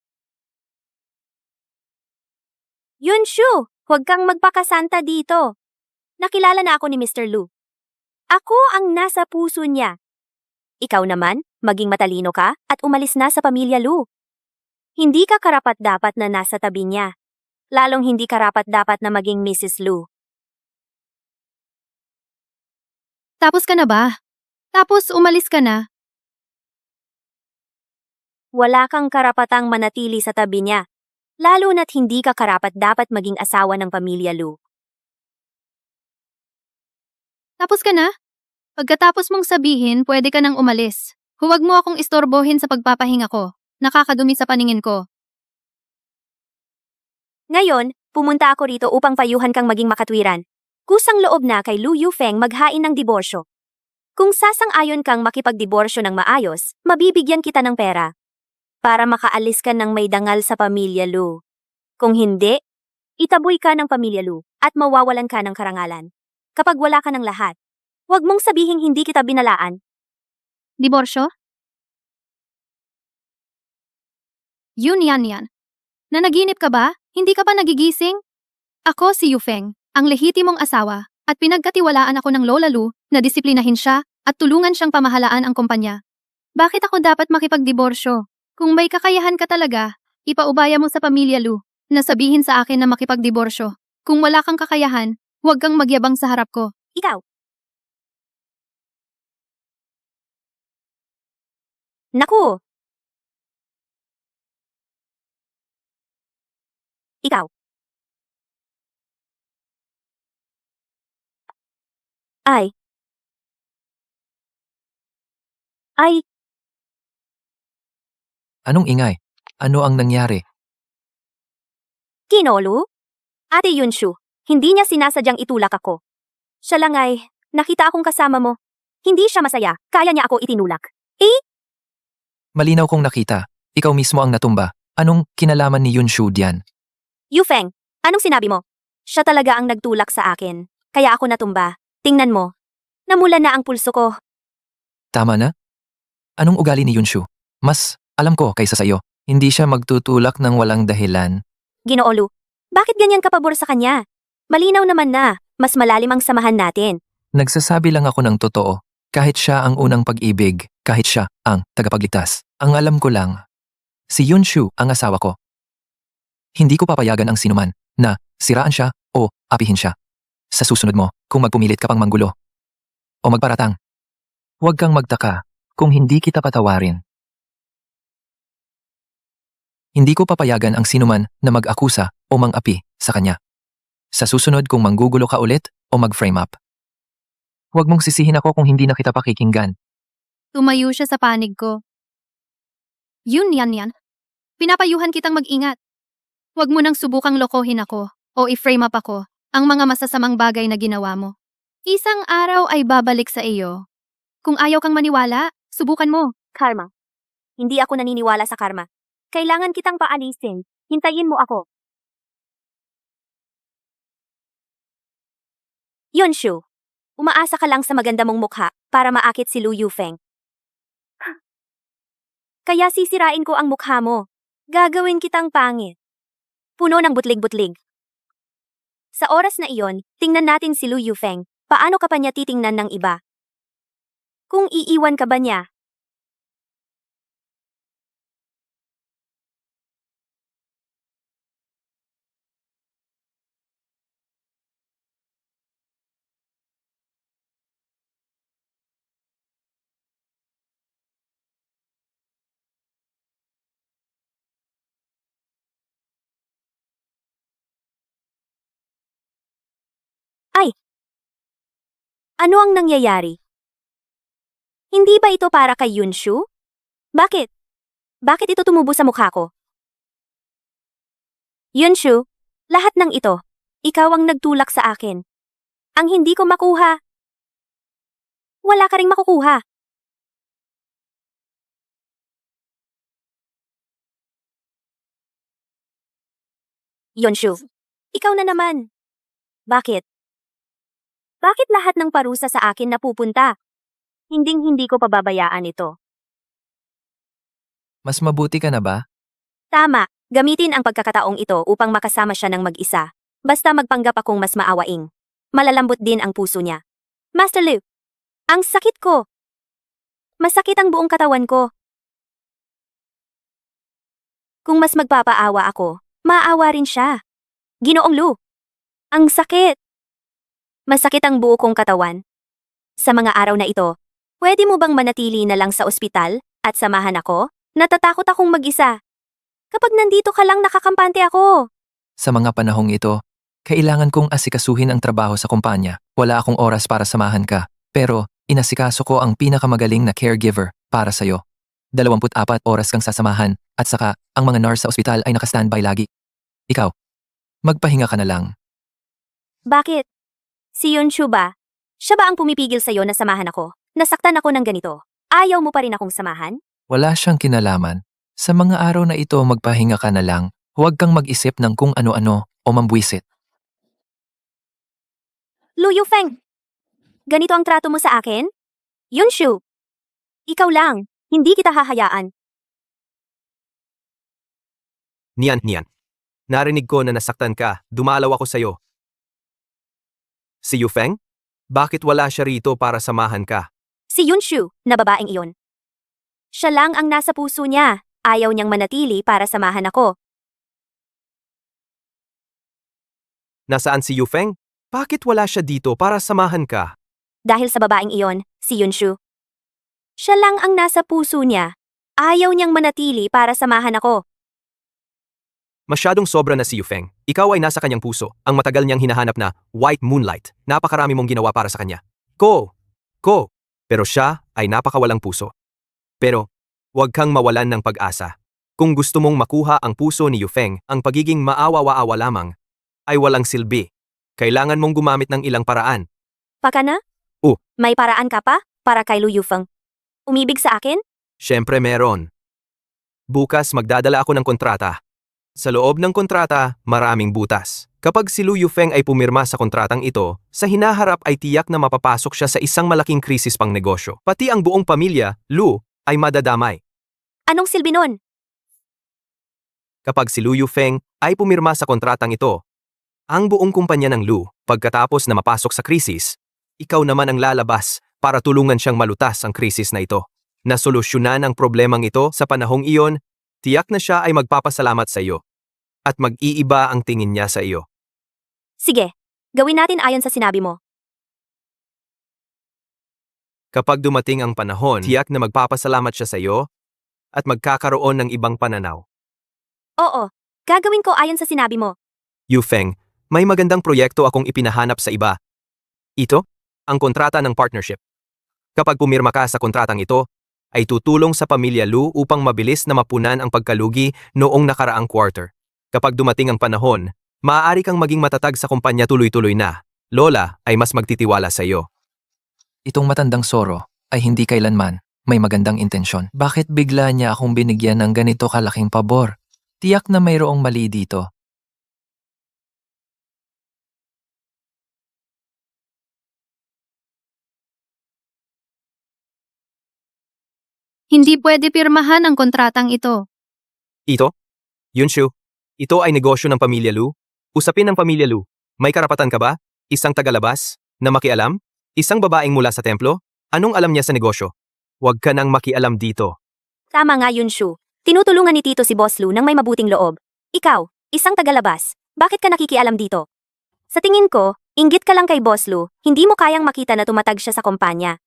Yunshu, huwag kang magpakasanta dito. Nakilala na ako ni Mr. Lu. Ako ang nasa puso niya. Ikaw naman, maging matalino ka at umalis na sa pamilya Lu. Hindi ka karapat-dapat na nasa tabi niya. Lalong hindi karapat-dapat na maging Mrs. Lu. Tapos ka na ba? Tapos umalis ka na? Wala kang karapatang manatili sa tabi niya. Lalo na't hindi ka karapat-dapat maging asawa ng pamilya Lu. Tapos ka na? Pagkatapos mong sabihin, pwede ka nang umalis. Huwag mo akong istorbohin sa pagpapahinga ko. Nakakadumi sa paningin ko. Ngayon, pumunta ako rito upang payuhan kang maging makatwiran. Kusang loob na kay Lu Yufeng maghain ng diborsyo. Kung sasang-ayon kang makipagdiborsyo ng maayos, mabibigyan kita ng pera. Para makaalis ka ng may dangal sa pamilya Lu. Kung hindi, itaboy ka ng pamilya Lu at mawawalan ka ng karangalan. Kapag wala ka ng lahat, huwag mong sabihing hindi kita binalaan. Diborsyo? Yun yan. Nanaginip ka ba? Hindi ka pa nagigising? Ako si Yufeng, ang lehitimong asawa, at pinagkatiwalaan ako ng Lola Lu na disiplinahin siya at tulungan siyang pamahalaan ang kumpanya. Bakit ako dapat makipagdiborsyo? Kung may kakayahan ka talaga, ipaubaya mo sa pamilya Lu na sabihin sa akin na makipagdiborsyo. Kung wala kang kakayahan, huwag kang magyabang sa harap ko. Ikaw. Naku! Ikaw. Ay. Anong ingay? Ano ang nangyari? Kinolu? Ate Yunshu, hindi niya sinasadyang itulak ako. Siya lang ay, nakita akong kasama mo. Hindi siya masaya, kaya niya ako itinulak. Malinaw kong nakita. Ikaw mismo ang natumba. Anong kinalaman ni Yunshu diyan? Yufeng, anong sinabi mo? Siya talaga ang nagtulak sa akin, kaya ako natumba. Tingnan mo. Namula na ang pulso ko. Tama na? Anong ugali ni Yunshu? Mas alam ko kaysa sa iyo. Hindi siya magtutulak ng walang dahilan. Ginoolu, bakit ganyan ka pabor sa kanya? Malinaw naman na, mas malalim ang samahan natin. Nagsasabi lang ako ng totoo. Kahit siya ang unang pag-ibig, kahit siya ang tagapagligtas. Ang alam ko lang, si Yunshu ang asawa ko. Hindi ko papayagan ang sinuman na siraan siya o apihin siya. Sa susunod mo, kung magpumilit ka pang manggulo o magparatang, huwag kang magtaka kung hindi kita patawarin. Hindi ko papayagan ang sinuman na mag-akusa o mang-api sa kanya. Sa susunod kung manggugulo ka ulit o mag-frame up. Huwag mong sisihin ako kung hindi na kita pakikinggan. Tumayo siya sa panig ko. Yun yan. Pinapayuhan kitang mag-ingat. Huwag mo nang subukang lokohin ako o i-frame up ako ang mga masasamang bagay na ginawa mo. Isang araw ay babalik sa iyo. Kung ayaw kang maniwala, subukan mo. Karma. Hindi ako naniniwala sa karma. Kailangan kitang paalisin. Hintayin mo ako. Yunshu, umaasa ka lang sa maganda mong mukha para maakit si Lu Yufeng. Kaya sisirain ko ang mukha mo. Gagawin kitang pangit. Puno ng butlig-butlig. Sa oras na iyon, tingnan natin si Lu Yufeng. Paano ka pa niya titingnan ng iba? Kung iiwan ka ba niya? Ano ang nangyayari? Hindi ba ito para kay Yunshu? Bakit? Bakit ito tumubo sa mukha ko? Yunshu, lahat ng ito, ikaw ang nagtulak sa akin. Ang hindi ko makuha. Wala ka ring makukuha. Yunshu, ikaw na naman. Bakit? Bakit lahat ng parusa sa akin napupunta? Hinding-hindi ko pababayaan ito. Mas mabuti ka na ba? Tama, gamitin ang pagkakataong ito upang makasama siya ng mag-isa. Basta magpanggap akong mas maawaing. Malalambot din ang puso niya. Master Lu, ang sakit ko. Masakit ang buong katawan ko. Kung mas magpapaawa ako, maawa rin siya. Ginoong Lu, ang sakit. Masakit ang buo kong katawan. Sa mga araw na ito, pwede mo bang manatili na lang sa ospital at samahan ako? Natatakot akong mag-isa. Kapag nandito ka lang nakakampante ako. Sa mga panahong ito, kailangan kong asikasuhin ang trabaho sa kumpanya. Wala akong oras para samahan ka. Pero, inasikaso ko ang pinakamagaling na caregiver para sa'yo. 24 oras kang sasamahan at saka ang mga nurse sa ospital ay naka-standby lagi. Ikaw, magpahinga ka na lang. Bakit? Si Yunshu ba? Siya ba ang pumipigil sa'yo na samahan ako? Nasaktan ako ng ganito. Ayaw mo pa rin akong samahan? Wala siyang kinalaman. Sa mga araw na ito magpahinga ka na lang. Huwag kang mag-isip ng kung ano-ano o mambwisit. Lu Yufeng, ganito ang trato mo sa akin? Yunshu, ikaw lang, hindi kita hahayaan. Niyan. Narinig ko na nasaktan ka, dumalaw ako sa'yo. Si Yufeng? Bakit wala siya rito para samahan ka? Si Yunshu, na babaeng iyon. Siya lang ang nasa puso niya. Ayaw niyang manatili para samahan ako. Nasaan si Yufeng? Bakit wala siya dito para samahan ka? Dahil sa babaeng iyon, si Yunshu. Siya lang ang nasa puso niya. Ayaw niyang manatili para samahan ako. Masyadong sobra na si Yufeng. Ikaw ay nasa kanyang puso, ang matagal niyang hinahanap na white moonlight. Napakarami mong ginawa para sa kanya. Ko! Pero siya ay napakawalang puso. Pero, huwag kang mawalan ng pag-asa. Kung gusto mong makuha ang puso ni Yufeng, ang pagiging maawa-waawa lamang ay walang silbi. Kailangan mong gumamit ng ilang paraan. Paka na? May paraan ka pa para kay Lu Yufeng? Umibig sa akin? Siyempre meron. Bukas magdadala ako ng kontrata. Sa loob ng kontrata, maraming butas. Kapag si Lu Yufeng ay pumirma sa kontratang ito, sa hinaharap ay tiyak na mapapasok siya sa isang malaking krisis pang negosyo. Pati ang buong pamilya, Lu, ay madadamay. Anong silbi nun? Kapag si Lu Yufeng ay pumirma sa kontratang ito, ang buong kumpanya ng Lu, pagkatapos na mapasok sa krisis, ikaw naman ang lalabas para tulungan siyang malutas ang krisis na ito. Nasolusyonan ang problemang ito sa panahong iyon, tiyak na siya ay magpapasalamat sa iyo. At mag-iiba ang tingin niya sa iyo. Sige, gawin natin ayon sa sinabi mo. Kapag dumating ang panahon, tiyak na magpapasalamat siya sa iyo at magkakaroon ng ibang pananaw. Oo, gagawin ko ayon sa sinabi mo. Yufeng, may magandang proyekto akong ipinahanap sa iba. Ito, ang kontrata ng partnership. Kapag pumirma ka sa kontratang ito, ay tutulong sa pamilya Lu upang mabilis na mapunan ang pagkalugi noong nakaraang quarter. Kapag dumating ang panahon, maaari kang maging matatag sa kumpanya tuloy-tuloy na. Lola ay mas magtitiwala sa iyo. Itong matandang Soro ay hindi kailanman may magandang intensyon. Bakit bigla niya akong binigyan ng ganito kalaking pabor? Tiyak na mayroong mali dito. Hindi pwede pirmahan ang kontratang ito. Ito? Yunshu, ito ay negosyo ng pamilya Lu? Usapin ng pamilya Lu. May karapatan ka ba? Isang tagalabas? Na makialam? Isang babaeng mula sa templo? Anong alam niya sa negosyo? Huwag ka nang makialam dito. Tama nga yun, Shu. Tinutulungan ni Tito si Boss Lu ng may mabuting loob. Ikaw, isang tagalabas, bakit ka nakikialam dito? Sa tingin ko, inggit ka lang kay Boss Lu, hindi mo kayang makita na tumatag siya sa kumpanya.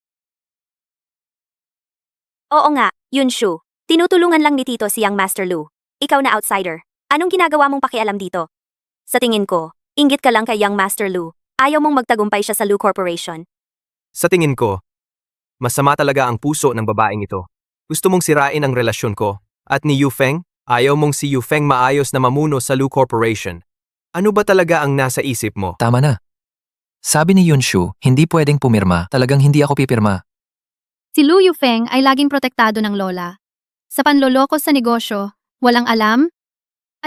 Oo nga, yun Shu. Tinutulungan lang ni Tito siyang Master Lu. Ikaw na outsider. Anong ginagawa mong pakialam dito? Sa tingin ko, inggit ka lang kay Young Master Lu. Ayaw mong magtagumpay siya sa Lu Corporation. Sa tingin ko, masama talaga ang puso ng babaeng ito. Gusto mong sirain ang relasyon ko. At ni Yufeng, ayaw mong si Yufeng maayos na mamuno sa Lu Corporation. Ano ba talaga ang nasa isip mo? Tama na. Sabi ni Yunshu, hindi pwedeng pumirma. Talagang hindi ako pipirma. Si Lu Yufeng ay laging protektado ng lola. Sa panloloko sa negosyo, walang alam,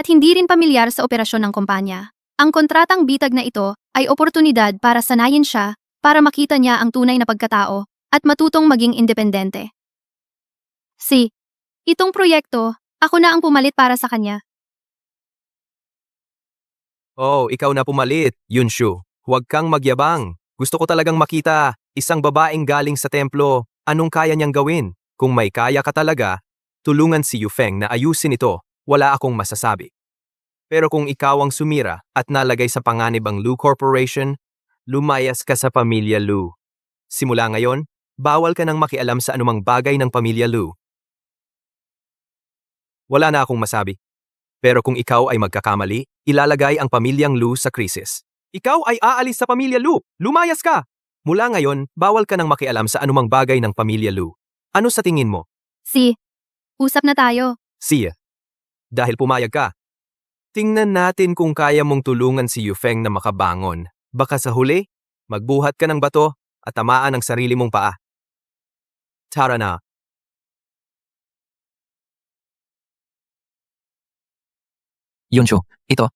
at hindi rin pamilyar sa operasyon ng kumpanya. Ang kontratang bitag na ito ay oportunidad para sanayin siya para makita niya ang tunay na pagkatao at matutong maging independente. Itong proyekto, ako na ang pumalit para sa kanya. Oh, ikaw na pumalit, Yunshu. Huwag kang magyabang. Gusto ko talagang makita, isang babaeng galing sa templo, anong kaya niyang gawin? Kung may kaya ka talaga, tulungan si Yufeng na ayusin ito, wala akong masasabi. Pero kung ikaw ang sumira at nalagay sa panganib ang Lu Corporation, lumayas ka sa pamilya Lu. Simula ngayon, bawal ka nang makialam sa anumang bagay ng pamilya Lu. Wala na akong masabi. Pero kung ikaw ay magkakamali, ilalagay ang pamilyang Lu sa krisis. Ikaw ay aalis sa pamilya Lu! Lumayas ka! Mula ngayon, bawal ka nang makialam sa anumang bagay ng pamilya Lu. Ano sa tingin mo? Usap na tayo. Siya. Dahil pumayag ka. Tingnan natin kung kaya mong tulungan si Yufeng na makabangon. Baka sa huli, magbuhat ka ng bato at tamaan ang sarili mong paa. Tara na. Yunshu, ito.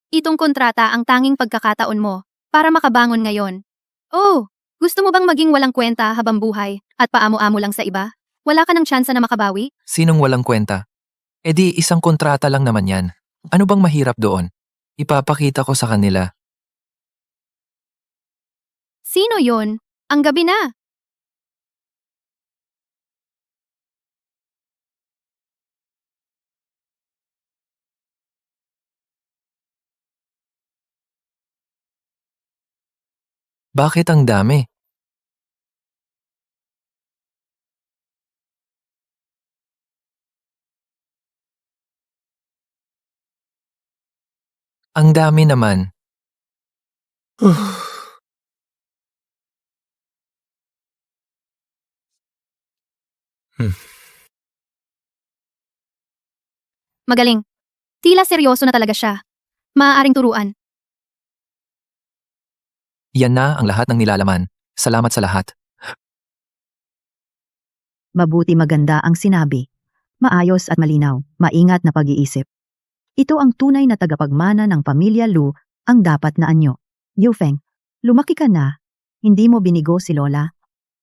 Itong kontrata ang tanging pagkakataon mo para makabangon ngayon. Oh, gusto mo bang maging walang kwenta habang buhay at paamo-amo lang sa iba? Wala ka ng tsansa na makabawi? Sinong walang kwenta? E di isang kontrata lang naman yan. Ano bang mahirap doon? Ipapakita ko sa kanila. Sino yon? Ang gabi na. Bakit ang dami? Ang dami naman. Magaling. Tila seryoso na talaga siya. Maaaring turuan. Yan na ang lahat ng nilalaman. Salamat sa lahat. Mabuti maganda ang sinabi. Maayos at malinaw, maingat na pag-iisip. Ito ang tunay na tagapagmana ng pamilya Lu, ang dapat na anyo. Yufeng, lumaki ka na. Hindi mo binigo si Lola.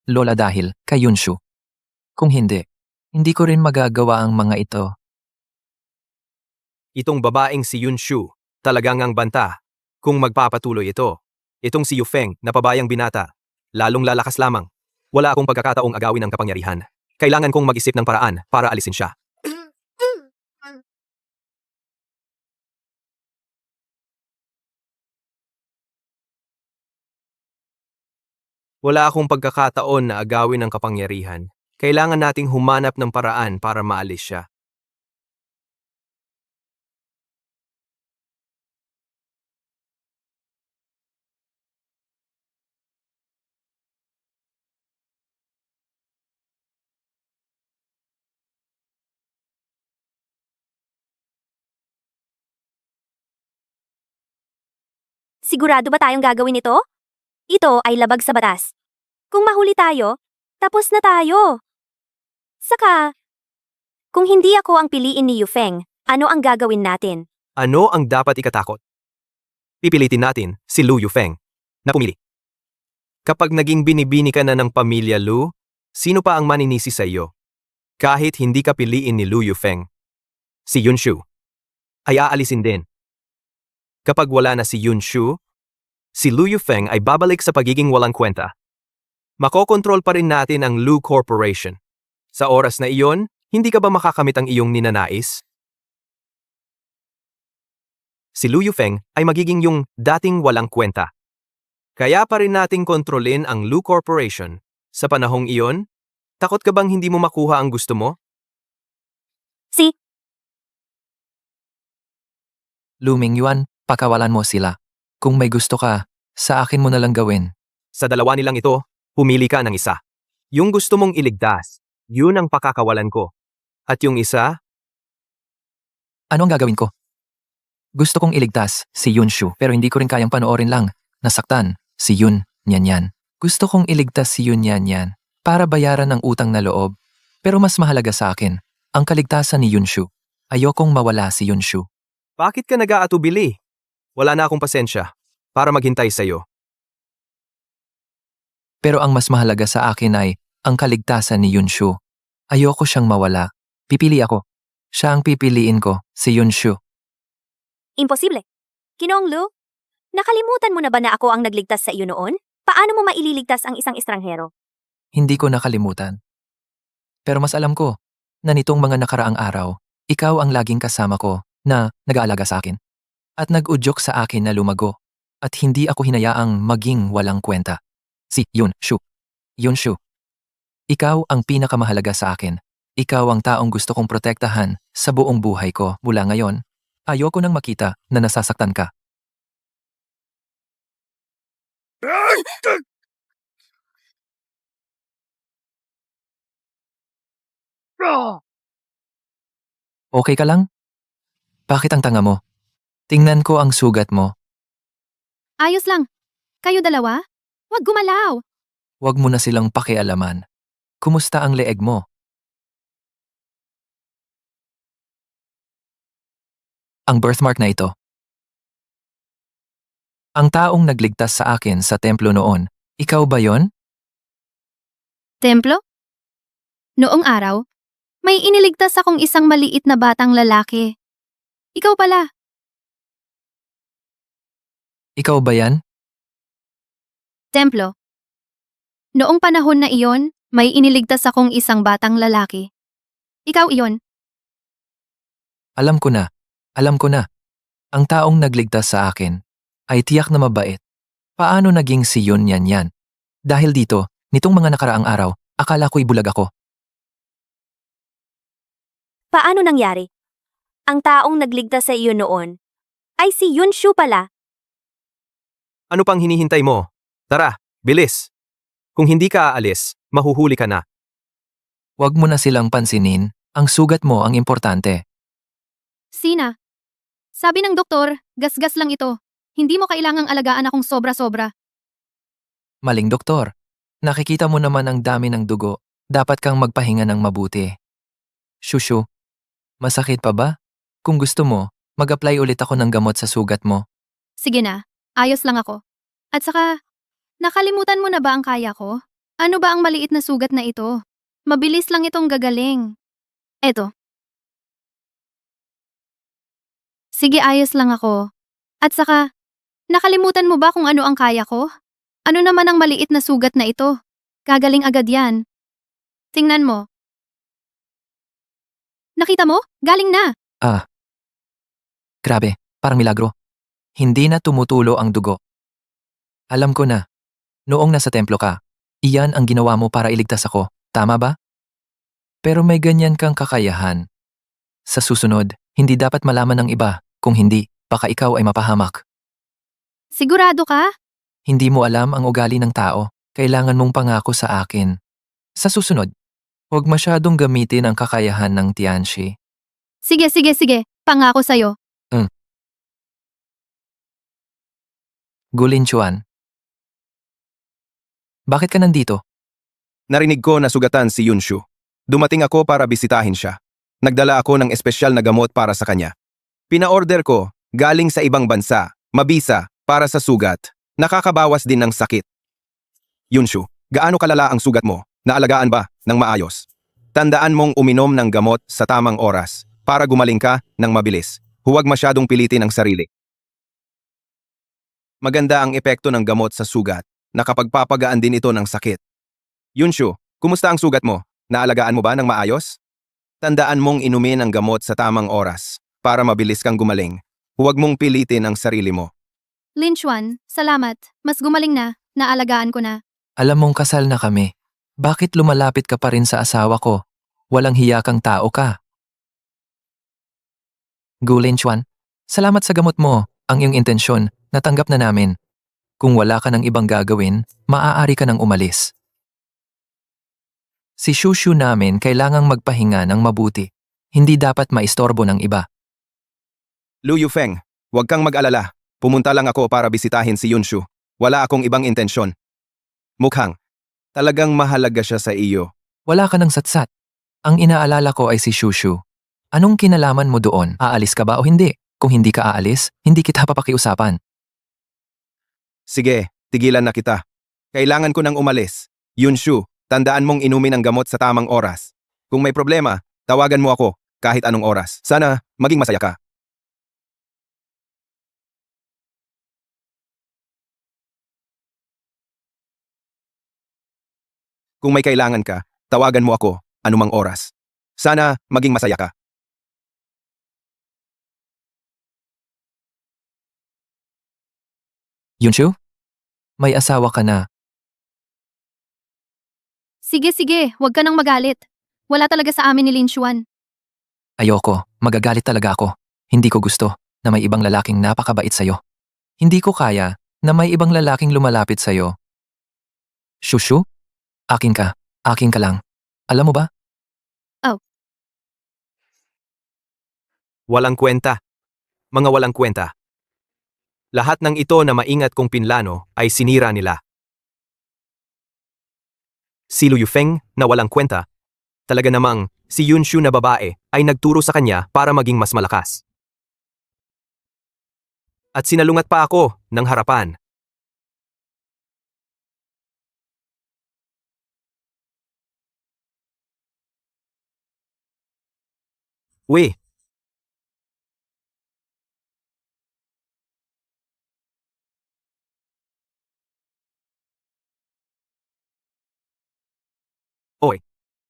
Lola dahil kay Yunshu. Kung hindi ko rin magagawa ang mga ito. Itong babaeng si Yunshu, talagang ang banta. Kung magpapatuloy ito. Itong si Yufeng, napabayang binata. Lalong lalakas lamang. Wala akong pagkakataong agawin ang kapangyarihan. Kailangan kong mag-isip ng paraan para alisin siya. Wala akong pagkakataon na agawin ang kapangyarihan. Kailangan nating humanap ng paraan para maalis siya. Sigurado ba tayong gagawin ito? Ito ay labag sa batas. Kung mahuli tayo, tapos na tayo. Saka, kung hindi ako ang piliin ni Yufeng, ano ang gagawin natin? Ano ang dapat ikatakot? Pipilitin natin si Lu Yufeng na pumili. Kapag naging binibini ka na ng pamilya Lu, sino pa ang maninisi sa iyo? Kahit hindi ka piliin ni Lu Yufeng, si Yunshu ay aalisin din. Kapag wala na si Yunshu, si Lu Yufeng ay babalik sa pagiging walang kwenta. Makokontrol pa rin natin ang Lu Corporation. Sa oras na iyon, hindi ka ba makakamit ang iyong ninanais? Si Lu Yufeng ay magiging yung dating walang kwenta. Kaya pa rin nating kontrolin ang Lu Corporation. Sa panahong iyon, takot ka bang hindi mo makuha ang gusto mo? Si, Luming Yuan, pakawalan mo sila. Kung may gusto ka, sa akin mo na lang gawin. Sa dalawa nilang ito, pumili ka ng isa. Yung gusto mong iligtas, yun ang pakakawalan ko. At yung isa, Ano ang gagawin ko? Gusto kong iligtas si Yunshu pero hindi ko rin kayang panoorin lang. Nasaktan si Yun Nyanyan. Gusto kong iligtas si Yun Nyanyan para bayaran ang utang na loob. Pero mas mahalaga sa akin ang kaligtasan ni Yunshu. Ayokong mawala si Yunshu. bakit ka nag-aatubili? Wala na akong pasensya para maghintay sa'yo. Pero ang mas mahalaga sa akin ay ang kaligtasan ni Yunshu. Ayoko siyang mawala. Pipili ako. Siya ang pipiliin ko, si Yunshu. imposible. Ginoong Lu, nakalimutan mo na ba na ako ang nagligtas sa iyo noon? Paano mo maililigtas ang isang estranghero? Hindi ko nakalimutan. Pero mas alam ko na nitong mga nakaraang araw, ikaw ang laging kasama ko na nag-aalaga sa akin. At nag-udyok sa akin na lumago. At hindi ako hinayaang maging walang kwenta. Si Yunshu. Yunshu. Ikaw ang pinakamahalaga sa akin. Ikaw ang taong gusto kong protektahan sa buong buhay ko mula ngayon. Ayoko nang makita na nasasaktan ka. Okay ka lang? Bakit ang tanga mo? Tingnan ko ang sugat mo. Ayos lang. Kayo dalawa? Huwag gumalaw. Huwag mo na silang pakialaman. Kumusta ang leeg mo? Ang birthmark na ito. Ang taong nagligtas sa akin sa templo noon, ikaw ba yon? Templo? Noong araw, may iniligtas akong isang maliit na batang lalaki. Ikaw pala. Ikaw ba yan? Templo. Noong panahon na iyon, may iniligtas akong isang batang lalaki. Ikaw iyon. Alam ko na. Alam ko na. Ang taong nagligtas sa akin ay tiyak na mabait. Paano naging si Yun yan? Dahil dito, nitong mga nakaraang araw, akala ko'y bulag ako. Paano nangyari? Ang taong nagligtas sa iyo noon ay si Yunshu pala. Ano pang hinihintay mo? Tara, bilis. Kung hindi ka aalis, mahuhuli ka na. Huwag mo na silang pansinin, ang sugat mo ang importante. Sina? Sabi ng doktor, gasgas lang ito. Hindi mo kailangang alagaan akong sobra-sobra. Maling doktor. Nakikita mo naman ang dami ng dugo. Dapat kang magpahinga ng mabuti. Shushu, masakit pa ba? Kung gusto mo, mag-apply ulit ako ng gamot sa sugat mo. Sige na, ayos lang ako. At saka, nakalimutan mo na ba ang kaya ko? Ano ba ang maliit na sugat na ito? Mabilis lang itong gagaling. Eto. Sige, ayos lang ako. At saka, nakalimutan mo ba kung ano ang kaya ko? Ano naman ang maliit na sugat na ito? Gagaling agad yan. Tingnan mo. Nakita mo? Galing na. Grabe, parang milagro. Hindi na tumutulo ang dugo. Alam ko na. Noong nasa templo ka, iyan ang ginawa mo para iligtas ako. Tama ba? Pero may ganyan kang kakayahan. Sa susunod, hindi dapat malaman ng iba. Kung hindi, baka ikaw ay mapahamak. Sigurado ka? Hindi mo alam ang ugali ng tao. Kailangan mong pangako sa akin. Sa susunod, huwag masyadong gamitin ang kakayahan ng Tianxi. Sige. Pangako sa'yo. Gulin Chuan. Bakit ka nandito? Narinig ko na sugatan si Yunshu. Dumating ako para bisitahin siya. Nagdala ako ng espesyal na gamot para sa kanya. Pina-order ko, galing sa ibang bansa, mabisa, para sa sugat. Nakakabawas din ng sakit. Yunshu, gaano kalala ang sugat mo? Naalagaan ba ng maayos? Tandaan mong uminom ng gamot sa tamang oras para gumaling ka ng mabilis. Huwag masyadong pilitin ang sarili. Maganda ang epekto ng gamot sa sugat. Nakapagpapagaan din ito ng sakit. Yunshu, kumusta ang sugat mo? Naalagaan mo ba ng maayos? Tandaan mong inumin ang gamot sa tamang oras para mabilis kang gumaling. Huwag mong pilitin ang sarili mo. Lin Chuan, salamat. Mas gumaling na. Naalagaan ko na. Alam mong kasal na kami. Bakit lumalapit ka pa rin sa asawa ko? Walang hiya kang tao ka. Gu Linchuan, salamat sa gamot mo. Ang iyong intensyon, natanggap na namin. Kung wala ka ng ibang gagawin, maaari ka nang umalis. Si Shushu namin kailangang magpahinga ng mabuti. Hindi dapat maistorbo ng iba. Lu Yufeng, huwag kang mag-alala. Pumunta lang ako para bisitahin si Yunshu. Wala akong ibang intensyon. Mukhang, talagang mahalaga siya sa iyo. Wala ka ng satsat. Ang inaalala ko ay si Shushu. Anong kinalaman mo doon? Aalis ka ba o hindi? Kung hindi ka aalis, hindi kita papakiusapan. Sige, tigilan na kita. Kailangan ko nang umalis. Yunshu, tandaan mong inumin ang gamot sa tamang oras. Kung may problema, tawagan mo ako kahit anong oras. Sana maging masaya ka. Kung may kailangan ka, tawagan mo ako anumang oras. Sana maging masaya ka. Yunshu? May asawa ka na. Sige, huwag ka nang magalit. Wala talaga sa amin ni Lin Chuan. Ayoko, magagalit talaga ako. Hindi ko gusto na may ibang lalaking napakabait sa'yo. Hindi ko kaya na may ibang lalaking lumalapit sa'yo. Shushu? Akin ka lang. Alam mo ba? Walang kwenta. Mga walang kwenta. Lahat ng ito na maingat kong pinlano ay sinira nila. Si Lu Yufeng na walang kwenta, talaga namang si Yunshu na babae ay nagturo sa kanya para maging mas malakas. At sinalungat pa ako ng harapan. Uy,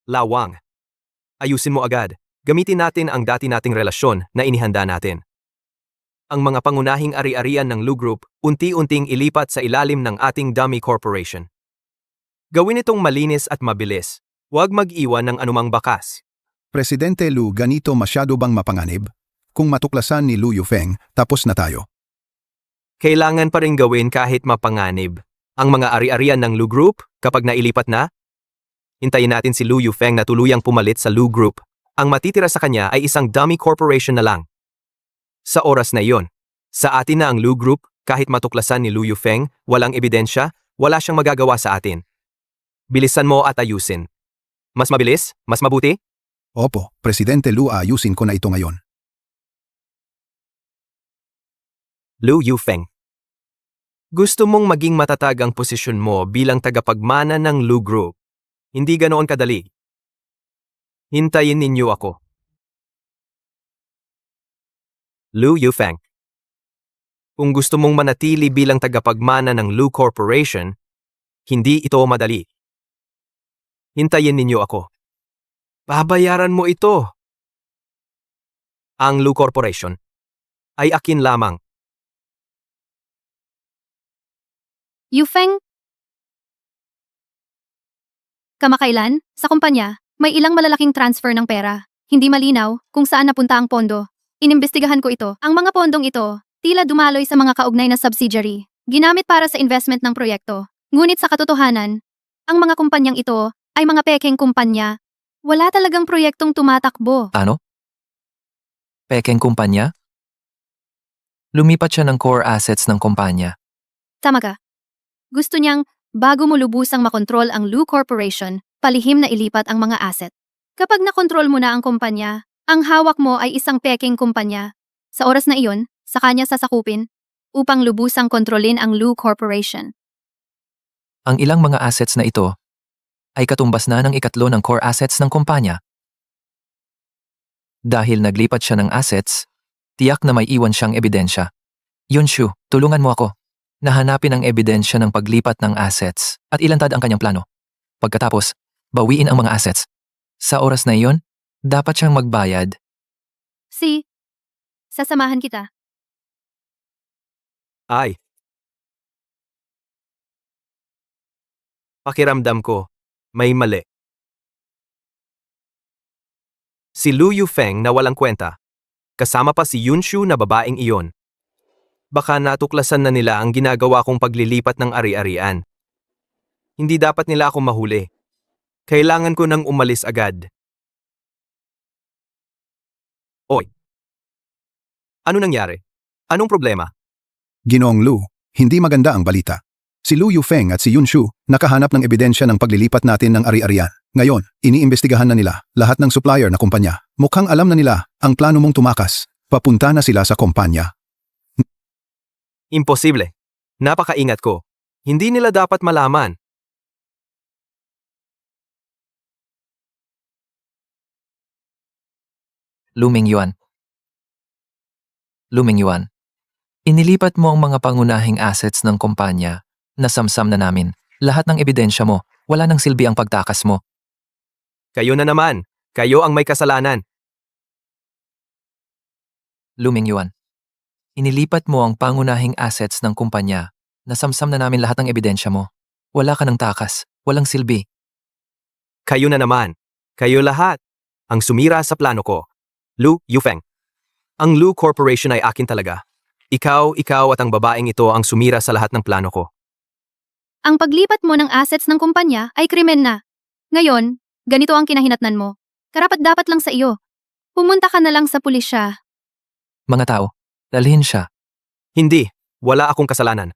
Lawang. Ayusin mo agad. Gamitin natin ang dati nating relasyon na inihanda natin. Ang mga pangunahing ari-arian ng Lu Group unti-unting ilipat sa ilalim ng ating dummy corporation. Gawin itong malinis at mabilis. Huwag mag-iwan ng anumang bakas. Presidente Lu, ganito masyado bang mapanganib? Kung matuklasan ni Lu Yufeng, tapos na tayo. Kailangan pa rin gawin kahit mapanganib. Ang mga ari-arian ng Lu Group, kapag nailipat na, hintayin natin si Lu Yufeng na tuluyang pumalit sa Lu Group. Ang matitira sa kanya ay isang dummy corporation na lang. Sa oras na iyon, sa atin na ang Lu Group, kahit matuklasan ni Lu Yufeng, walang ebidensya, wala siyang magagawa sa atin. Bilisan mo at ayusin. Mas mabilis? Mas mabuti? Opo, Presidente Lu, ayusin ko na ito ngayon. Lu Yufeng. Gusto mong maging matatag ang posisyon mo bilang tagapagmana ng Lu Group. Hindi ganoon kadali. Hintayin ninyo ako. Lu Yufeng. Kung gusto mong manatili bilang tagapagmana ng Lu Corporation, hindi ito madali. Hintayin ninyo ako. Babayaran mo ito. Ang Lu Corporation ay akin lamang. Yufeng? Kamakailan, sa kumpanya, may ilang malalaking transfer ng pera. Hindi malinaw kung saan napunta ang pondo. Inimbestigahan ko ito. Ang mga pondong ito, tila dumaloy sa mga kaugnay na subsidiary. Ginamit para sa investment ng proyekto. Ngunit sa katotohanan, ang mga kumpanyang ito ay mga pekeng kumpanya. Wala talagang proyektong tumatakbo. Ano? Pekeng kumpanya? Lumipat siya ng core assets ng kumpanya. Tama ka. Gusto niyang, bago mo lubusang makontrol ang Lu Corporation, palihim na ilipat ang mga asset. Kapag nakontrol mo na ang kumpanya, ang hawak mo ay isang peking kumpanya. Sa oras na iyon, sa kanya sasakupin upang lubusang kontrolin ang Lu Corporation. Ang ilang mga assets na ito ay katumbas na ng ikatlo ng core assets ng kumpanya. Dahil naglipat siya ng assets, tiyak na may iwan siyang ebidensya. Yunshu, tulungan mo ako. Nahanapin ang ebidensya ng paglipat ng assets at ilantad ang kanyang plano. Pagkatapos, bawiin ang mga assets. Sa oras na iyon, dapat siyang magbayad. Sasamahan kita. Ay. Pakiramdam ko, may mali. Si Lu Yufeng na walang kwenta. Kasama pa si Yunshu na babaeng iyon. Baka natuklasan na nila ang ginagawa kong paglilipat ng ari-arian. Hindi dapat nila akong mahuli. Kailangan ko nang umalis agad. Oy. Ano nangyari? Anong problema? Ginoong Lu, hindi maganda ang balita. Si Lu Yufeng at si Yunshu nakahanap ng ebidensya ng paglilipat natin ng ari-arian. Ngayon, iniimbestigahan na nila lahat ng supplier na kumpanya. Mukhang alam na nila ang plano mong tumakas. Papunta na sila sa kumpanya. Imposible. Napakaingat ko. Hindi nila dapat malaman. Luming Yuan. Luming Yuan. Inilipat mo ang mga pangunahing assets ng kumpanya. Nasamsam na namin. Lahat ng ebidensya mo, wala nang silbi ang pagtakas mo. Kayo na naman. Kayo ang may kasalanan. Luming Yuan. Inilipat mo ang pangunahing assets ng kumpanya. Nasamsam na namin lahat ng ebidensya mo. Wala ka ng takas, walang silbi. Kayo na naman. Kayo lahat. Ang sumira sa plano ko. Lu Yufeng. Ang Lu Corporation ay akin talaga. Ikaw at ang babaeng ito ang sumira sa lahat ng plano ko. Ang paglipat mo ng assets ng kumpanya ay krimen na. Ngayon, ganito ang kinahinatnan mo. Karapat-dapat lang sa iyo. Pumunta ka na lang sa pulisya. Mga tao, dalhin siya. Hindi. Wala akong kasalanan.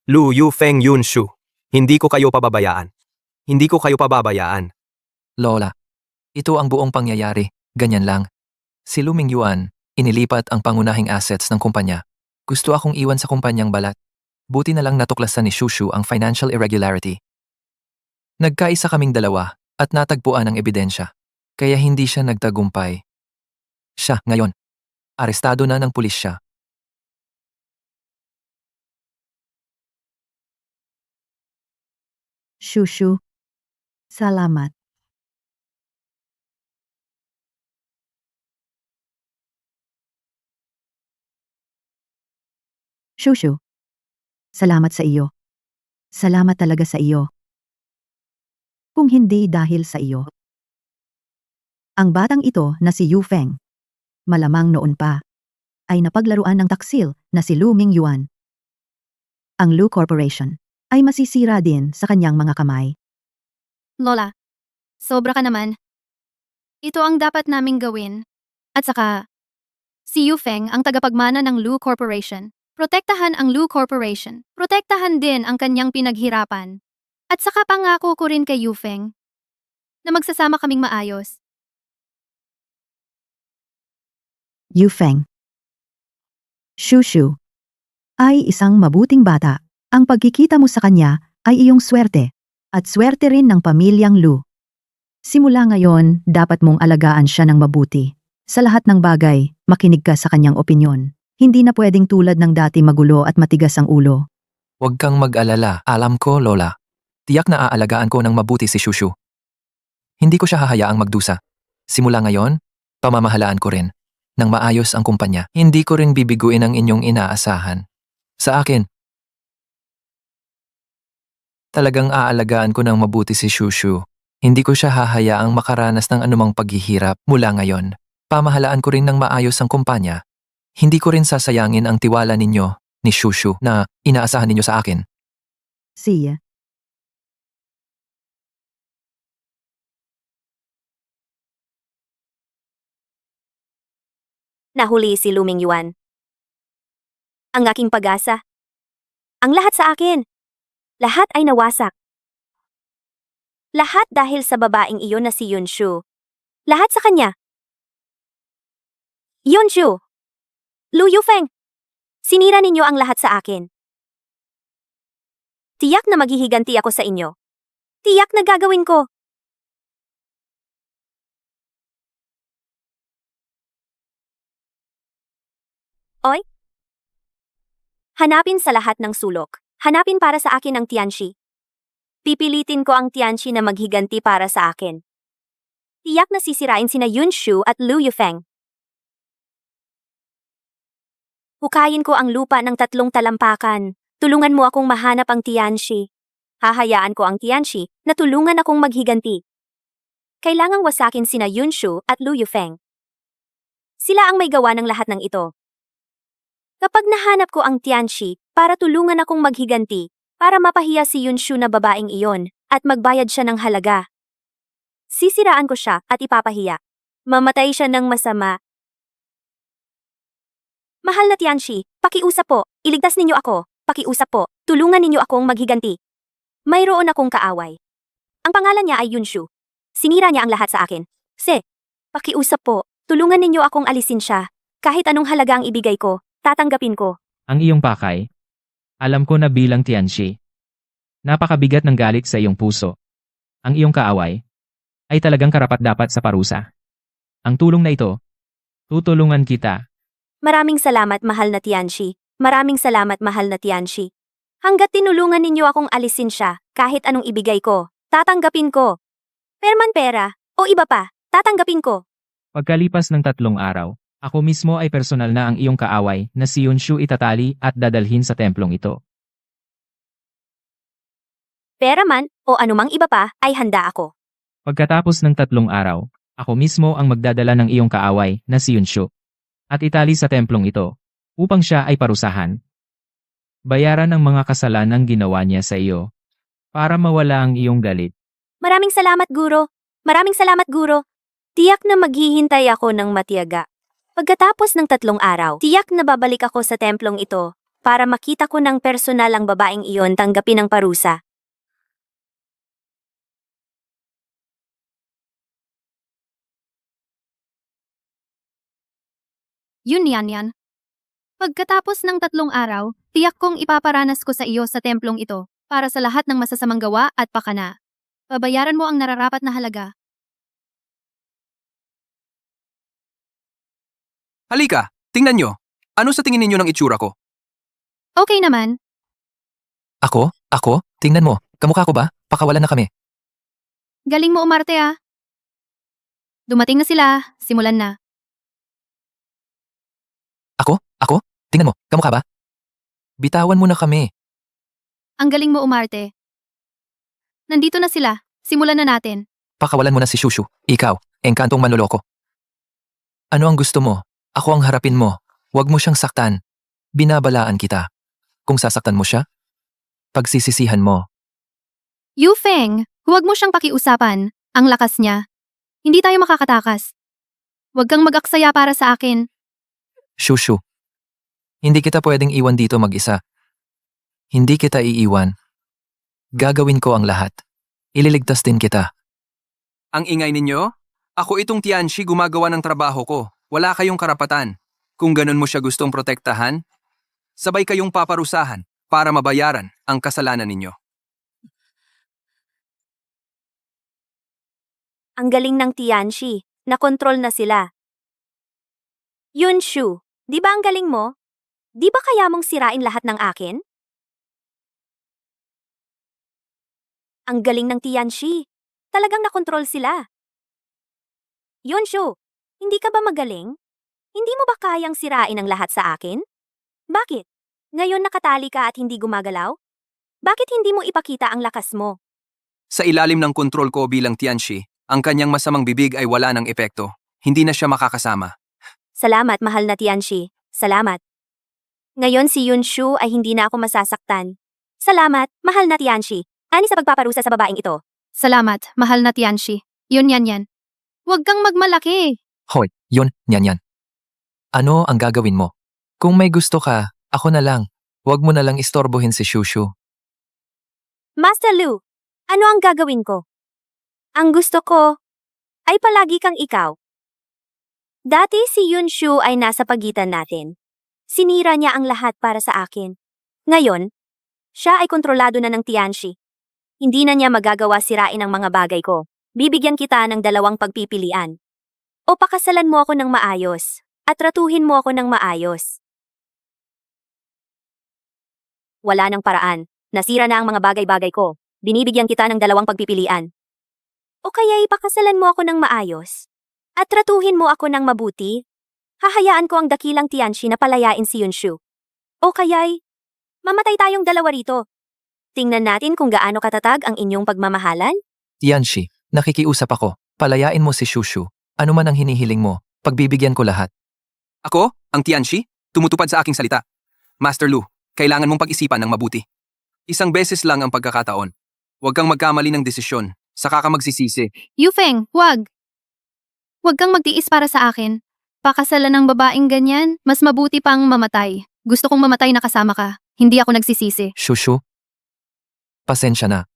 Lu Yufeng Yunshu. Hindi ko kayo pababayaan. Hindi ko kayo pababayaan. Lola, ito ang buong pangyayari. Ganyan lang. Si Luming Yuan, inilipat ang pangunahing assets ng kumpanya. Gusto akong iwan sa kumpanyang balat. Buti na lang natuklasan ni Shushu ang financial irregularity. Nagkaisa kaming dalawa at natagpuan ang ebidensya. Kaya hindi siya nagtagumpay. Siya, ngayon. Arestado na ng pulisya. Shushu. Salamat. Shushu. Salamat sa iyo. Salamat talaga sa iyo. Kung hindi dahil sa iyo. Ang batang ito na si Yufeng, malamang noon pa, ay napaglaruan ng taksil na si Lu Mingyuan. Ang Lu Corporation ay masisira din sa kanyang mga kamay. Lola, sobra ka naman. Ito ang dapat naming gawin. At saka, si Yufeng ang tagapagmana ng Lu Corporation. Protektahan ang Lu Corporation. Protektahan din ang kanyang pinaghirapan. At saka pangako ko rin kay Yufeng na magsasama kaming maayos. Yufeng. Shushu ay isang mabuting bata. Ang pagkikita mo sa kanya ay iyong swerte at swerte rin ng pamilyang Lu. Simula ngayon, dapat mong alagaan siya ng mabuti. Sa lahat ng bagay, makinig ka sa kanyang opinyon. Hindi na pwedeng tulad ng dati magulo at matigas ang ulo. Huwag kang mag-alala, alam ko, Lola. Tiyak na aalagaan ko ng mabuti si Shushu. Hindi ko siya hahayaang magdusa. Simula ngayon, pamamahalaan ko rin. Nang maayos ang kumpanya, hindi ko rin bibiguin ang inyong inaasahan. Sa akin, talagang aalagaan ko ng mabuti si Shushu. Hindi ko siya hahayaang makaranas ng anumang paghihirap mula ngayon. Pamahalaan ko rin ng maayos ang kumpanya. Hindi ko rin sasayangin ang tiwala ninyo ni Shushu na inaasahan ninyo sa akin. Siya. Nahuli si Luming Yuan. Ang aking pag-asa. Ang lahat sa akin. Lahat ay nawasak. Lahat dahil sa babaeng iyon na si Yunshu. Lahat sa kanya. Yunshu! Lu Yufeng! Sinira ninyo ang lahat sa akin. Tiyak na maghihiganti ako sa inyo. Tiyak na gagawin ko. Oy? Hanapin sa lahat ng sulok. Hanapin para sa akin ang Tianxi. Pipilitin ko ang Tianxi na maghiganti para sa akin. Tiyak na sisirain sina Yunshu at Lu Yufeng. Hukayin ko ang lupa ng 3 talampakan. Tulungan mo akong mahanap ang Tianxi. Hahayaan ko ang Tianxi na tulungan akong maghiganti. Kailangang wasakin sina Yunshu at Lu Yufeng. Sila ang may gawa ng lahat ng ito. Kapag nahanap ko ang Tianxi para tulungan akong maghiganti, para mapahiya si Yunshu na babaeng iyon at magbayad siya ng halaga. Sisiraan ko siya at ipapahiya. Mamatay siya ng masama. Mahal na Tianxi, pakiusap po, iligtas ninyo ako, pakiusap po, tulungan ninyo akong maghiganti. Mayroon akong kaaway. Ang pangalan niya ay Yunshu. Sinira niya ang lahat sa akin. Pakiusap po, tulungan ninyo akong alisin siya. Kahit anong halaga ang ibigay ko, tatanggapin ko. Ang iyong pakay. Alam ko na bilang Tianxi. Napakabigat ng galit sa iyong puso. Ang iyong kaaway ay talagang karapat-dapat sa parusa. Ang tulong na ito, tutulungan kita. Maraming salamat, mahal na Tianxi. Maraming salamat, mahal na Tianxi. Hanggat tinulungan ninyo akong alisin siya, kahit anong ibigay ko, tatanggapin ko. Perman pera, o iba pa, tatanggapin ko. Pagkalipas ng 3 araw, ako mismo ay personal na ang iyong kaaway na si Yunshu itatali at dadalhin sa templong ito. Pera man, o anumang iba pa, ay handa ako. Pagkatapos ng 3 araw, ako mismo ang magdadala ng iyong kaaway na si Yunshu at itali sa templong ito upang siya ay parusahan. Bayaran ang mga kasalanang ginawa niya sa iyo para mawala ang iyong galit. Maraming salamat, Guro. Maraming salamat, Guro. Tiyak na maghihintay ako ng matiyaga. Pagkatapos ng 3 araw, tiyak na babalik ako sa templong ito para makita ko ng personal ang babaeng iyon tanggapin ang parusa. Yun yan. Pagkatapos ng 3 araw, tiyak kong ipaparanas ko sa iyo sa templong ito para sa lahat ng masasamang gawa at pakana. Babayaran mo ang nararapat na halaga. Halika, tingnan nyo. Ano sa tingin ninyo ng itsura ko? Okay naman. Ako? Tingnan mo. Kamukha ko ba? Pakawalan na kami. Galing mo umarte ah. Dumating na sila. Simulan na. Ako? Tingnan mo. Kamukha ba? Bitawan mo na kami. Ang galing mo umarte. Nandito na sila. Simulan na natin. Pakawalan mo na si Shushu. Ikaw, engkantong manloloko. Ano ang gusto mo? Ako ang harapin mo. Huwag mo siyang saktan. Binabalaan kita. Kung sasaktan mo siya, pagsisisihan mo. Yu Feng, huwag mo siyang pakiusapan. Ang lakas niya. Hindi tayo makakatakas. Huwag kang mag-aksaya para sa akin. Shushu. Hindi kita pwedeng iwan dito mag-isa. Hindi kita iiwan. Gagawin ko ang lahat. Ililigtas din kita. Ang ingay ninyo? Ako itong Tianxi gumagawa ng trabaho ko. Wala kayong karapatan. Kung ganun mo siya gustong protektahan, sabay kayong paparusahan para mabayaran ang kasalanan ninyo. Ang galing ng Tianxi. Nakontrol na sila. Yunshu, di ba ang galing mo? Di ba kaya mong sirain lahat ng akin? Ang galing ng Tianxi. Talagang nakontrol sila. Yunshu, hindi ka ba magaling? Hindi mo ba kayang sirain ang lahat sa akin? Bakit? Ngayon nakatali ka at hindi gumagalaw? Bakit hindi mo ipakita ang lakas mo? Sa ilalim ng kontrol ko bilang Tianxi, ang kanyang masamang bibig ay wala ng epekto. Hindi na siya makakasama. Salamat, mahal na Tianxi. Salamat. Ngayon si Yunshu ay hindi na ako masasaktan. Salamat, mahal na Tianxi. Ani sa pagpaparusa sa babaeng ito. Salamat, mahal na Tianxi. Yun yan. Huwag kang magmalaki. Hoy, yun, yan. Ano ang gagawin mo? Kung may gusto ka, ako na lang. Huwag mo na lang istorbohin si Shushu. Master Lu, ano ang gagawin ko? Ang gusto ko ay palagi kang ikaw. Dati si Yunshu ay nasa pagitan natin. Sinira niya ang lahat para sa akin. Ngayon, siya ay kontrolado na ng Tianxi. Hindi na niya magagawa sirain ang mga bagay ko. Bibigyan kita ng dalawang pagpipilian. O pakasalan mo ako ng maayos, at tratuhin mo ako ng maayos. Wala nang paraan. Nasira na ang mga bagay-bagay ko. Binibigyan kita ng dalawang pagpipilian. O kaya ipakasalan mo ako ng maayos, at tratuhin mo ako ng mabuti. Hahayaan ko ang dakilang Tianxi na palayain si Yunshu. O kaya'y mamatay tayong dalawa rito. Tingnan natin kung gaano katatag ang inyong pagmamahalan. Tianxi, nakikiusap ako. Palayain mo si Shushu. Ano man ang hinihiling mo, pagbibigyan ko lahat. Ako, ang Tianxi, tumutupad sa aking salita. Master Lu, kailangan mong pag-isipan ng mabuti. Isang beses lang ang pagkakataon. Huwag kang magkamali ng desisyon, saka ka magsisisi. Yufeng, wag! Huwag kang magtiis para sa akin. Pakasalan ng babaeng ganyan, mas mabuti pang mamatay. Gusto kong mamatay na kasama ka. Hindi ako nagsisisi. Shushu? Pasensya na.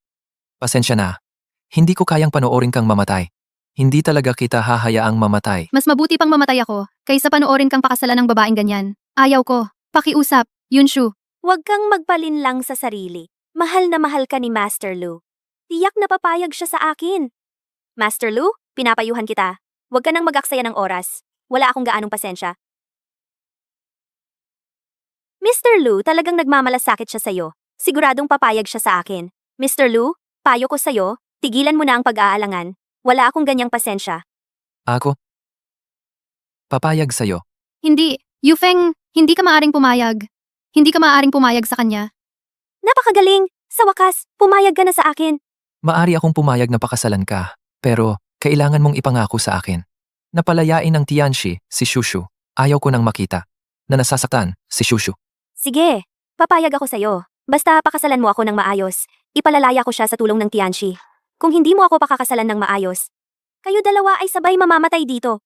Pasensya na. Hindi ko kayang panoorin kang mamatay. Hindi talaga kita hahayaang mamatay. Mas mabuti pang mamatay ako, kaysa panoorin kang pakasalan ng babaeng ganyan. Ayaw ko. Pakiusap, Yunshu. Huwag kang magpalinlang sa sarili. Mahal na mahal ka ni Master Lu. Tiyak na papayag siya sa akin. Master Lu, pinapayuhan kita. Huwag ka nang mag-aksaya ng oras. Wala akong gaanong pasensya. Mr. Lu, talagang nagmamalasakit siya sa'yo. Siguradong papayag siya sa akin. Mr. Lu, payo ko sa'yo, tigilan mo na ang pag-aalangan. Wala akong ganyang pasensya. Ako? Papayag sa'yo. Hindi. Yufeng, hindi ka maaring pumayag. Hindi ka maaring pumayag sa kanya. Napakagaling! Sa wakas, pumayag ka na sa akin. Maari akong pumayag na pakasalan ka, pero kailangan mong ipangako sa akin. Napalayain ng Tianxi si Shushu. Ayaw ko nang makita na nasasaktan si Shushu. Sige, papayag ako sa'yo. Basta pakasalan mo ako ng maayos. Ipalalaya ko siya sa tulong ng Tianxi. Kung hindi mo ako pakakasalan ng maayos, kayo dalawa ay sabay mamamatay dito.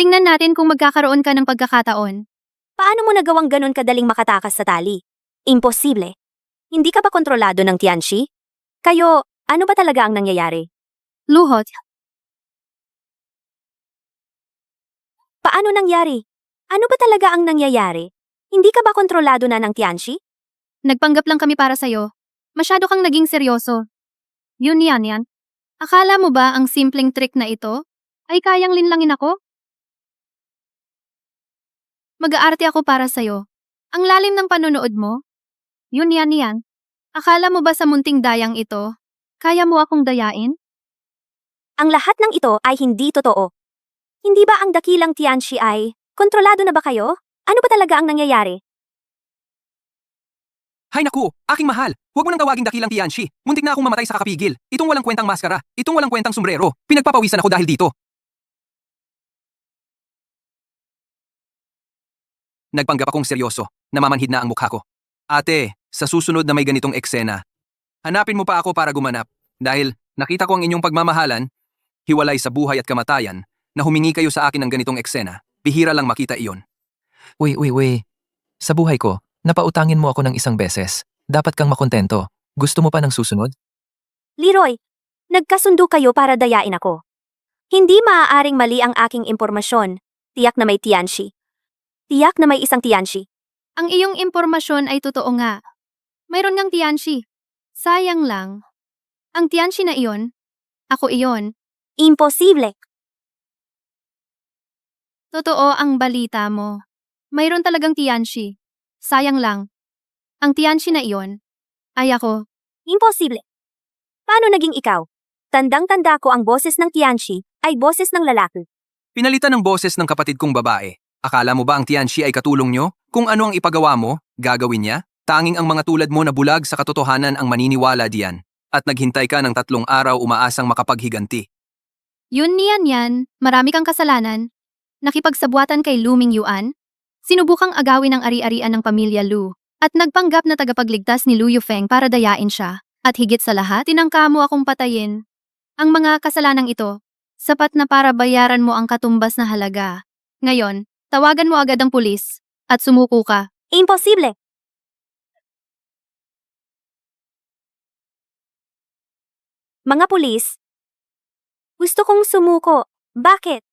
Tingnan natin kung magkakaroon ka ng pagkakataon. Paano mo nagawang ganun kadaling makatakas sa tali? Imposible. Hindi ka ba kontrolado ng Tianxi? Kayo, ano ba talaga ang nangyayari? Luhot, Paano nangyari? Ano ba talaga ang nangyayari? Hindi ka ba kontrolado na ng Tianxi? nagpanggap lang kami para sa'yo. Masyado kang naging seryoso. Yun yan. Akala mo ba ang simpleng trick na ito ay kayang linlangin ako? Mag-aarte ako para sa'yo. Ang lalim ng panonood mo? Yun yan. Akala mo ba sa munting dayang ito, kaya mo akong dayain? Ang lahat ng ito ay hindi totoo. Hindi ba ang dakilang Tianxi ay, kontrolado na ba kayo? Ano ba talaga ang nangyayari? Hay naku, aking mahal, huwag mo nang tawaging dakilang Tianxi. Muntik na akong mamatay sa kakapigil. Itong walang kwentang maskara, itong walang kwentang sombrero. Pinagpapawisan ako dahil dito. Nagpanggap akong seryoso, namamanhid na ang mukha ko. Ate, sa susunod na may ganitong eksena, hanapin mo pa ako para gumanap. Dahil nakita ko ang inyong pagmamahalan, hiwalay sa buhay at kamatayan, na humingi kayo sa akin ng ganitong eksena. Bihira lang makita iyon. Uy. Sa buhay ko, napautangin mo ako ng isang beses. Dapat kang makontento. Gusto mo pa ng susunod? Leroy, nagkasundo kayo para dayain ako. Hindi maaaring mali ang aking impormasyon. Tiyak na may Tianxi. Tiyak na may isang Tianxi. Ang iyong impormasyon ay totoo nga. Mayroon ngang Tianxi. Sayang lang. Ang Tianxi na iyon, ako iyon. Imposible. Totoo ang balita mo. Mayroon talagang Tianxi. Sayang lang. Ang Tianxi na iyon, ay ako. Imposible. Paano naging ikaw? Tandang-tanda ko ang boses ng Tianxi ay boses ng lalaki. Pinalitan ng boses ng kapatid kong babae. Akala mo ba ang Tianxi ay katulong nyo? Kung ano ang ipagawa mo, gagawin niya? Tanging ang mga tulad mo na bulag sa katotohanan ang maniniwala diyan. At naghintay ka ng 3 araw umaasang makapaghiganti. Yun yan. Marami kang kasalanan. Nakipagsabuatan kay Luming Yuan. Sinubukang agawin ang ari-arian ng pamilya Lu. At nagpanggap na tagapagligtas ni Lu Yufeng para dayain siya. At higit sa lahat, tinangka mo akong patayin. Ang mga kasalanang ito, sapat na para bayaran mo ang katumbas na halaga. Ngayon, tawagan mo agad ang pulis at sumuko ka. Imposible. Mga pulis? Gusto kong sumuko. Bakit?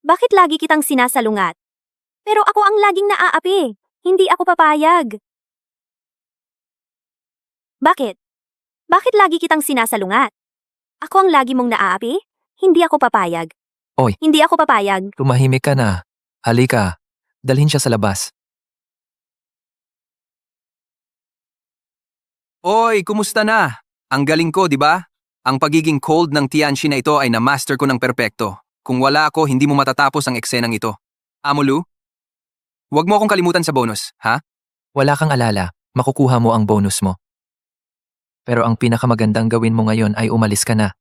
Bakit lagi kitang sinasalungat? Pero ako ang laging naaapi. Hindi ako papayag. Bakit? Bakit lagi kitang sinasalungat? Ako ang lagi mong naaapi? Hindi ako papayag. Oy. Hindi ako papayag. Tumahimik ka na. Halika. Dalhin siya sa labas. Oy, kumusta na? Ang galing ko, di ba? Ang pagiging cold ng Tianxi na ito ay na-master ko ng perpekto. Kung wala ako, hindi mo matatapos ang eksenang ito. Amo Lu? Huwag mo akong kalimutan sa bonus, ha? Wala kang alala. Makukuha mo ang bonus mo. Pero ang pinakamagandang gawin mo ngayon ay umalis ka na.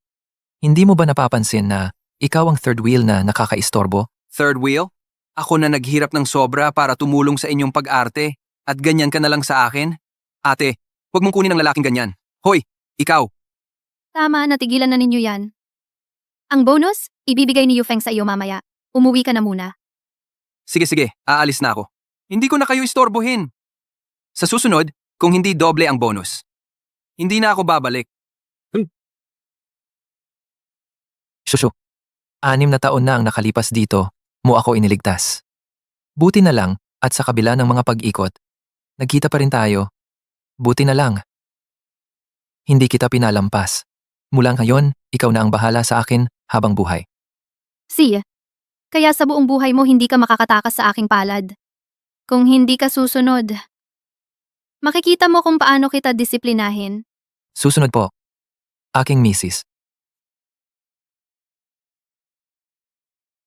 Hindi mo ba napapansin na ikaw ang third wheel na nakakaistorbo? Third wheel? Ako na naghirap ng sobra para tumulong sa inyong pag-arte at ganyan ka na lang sa akin? Ate, huwag mong kunin ang lalaking ganyan. Hoy, ikaw! Tama, natigilan na ninyo yan. Ang bonus, ibibigay ni Yufeng sa iyo mamaya. Umuwi ka na muna. Sige, aalis na ako. Hindi ko na kayo istorbohin. Sa susunod, kung hindi doble ang bonus. Hindi na ako babalik. Shushu. 6 na taon na ang nakalipas dito, mo ako iniligtas. Buti na lang, at sa kabila ng mga pag-ikot, nagkita pa rin tayo. Buti na lang. Hindi kita pinalampas. Mula ngayon, ikaw na ang bahala sa akin habang buhay. Siya. Kaya sa buong buhay mo hindi ka makakatakas sa aking palad. Kung hindi ka susunod, makikita mo kung paano kita disiplinahin. Susunod po. Aking misis.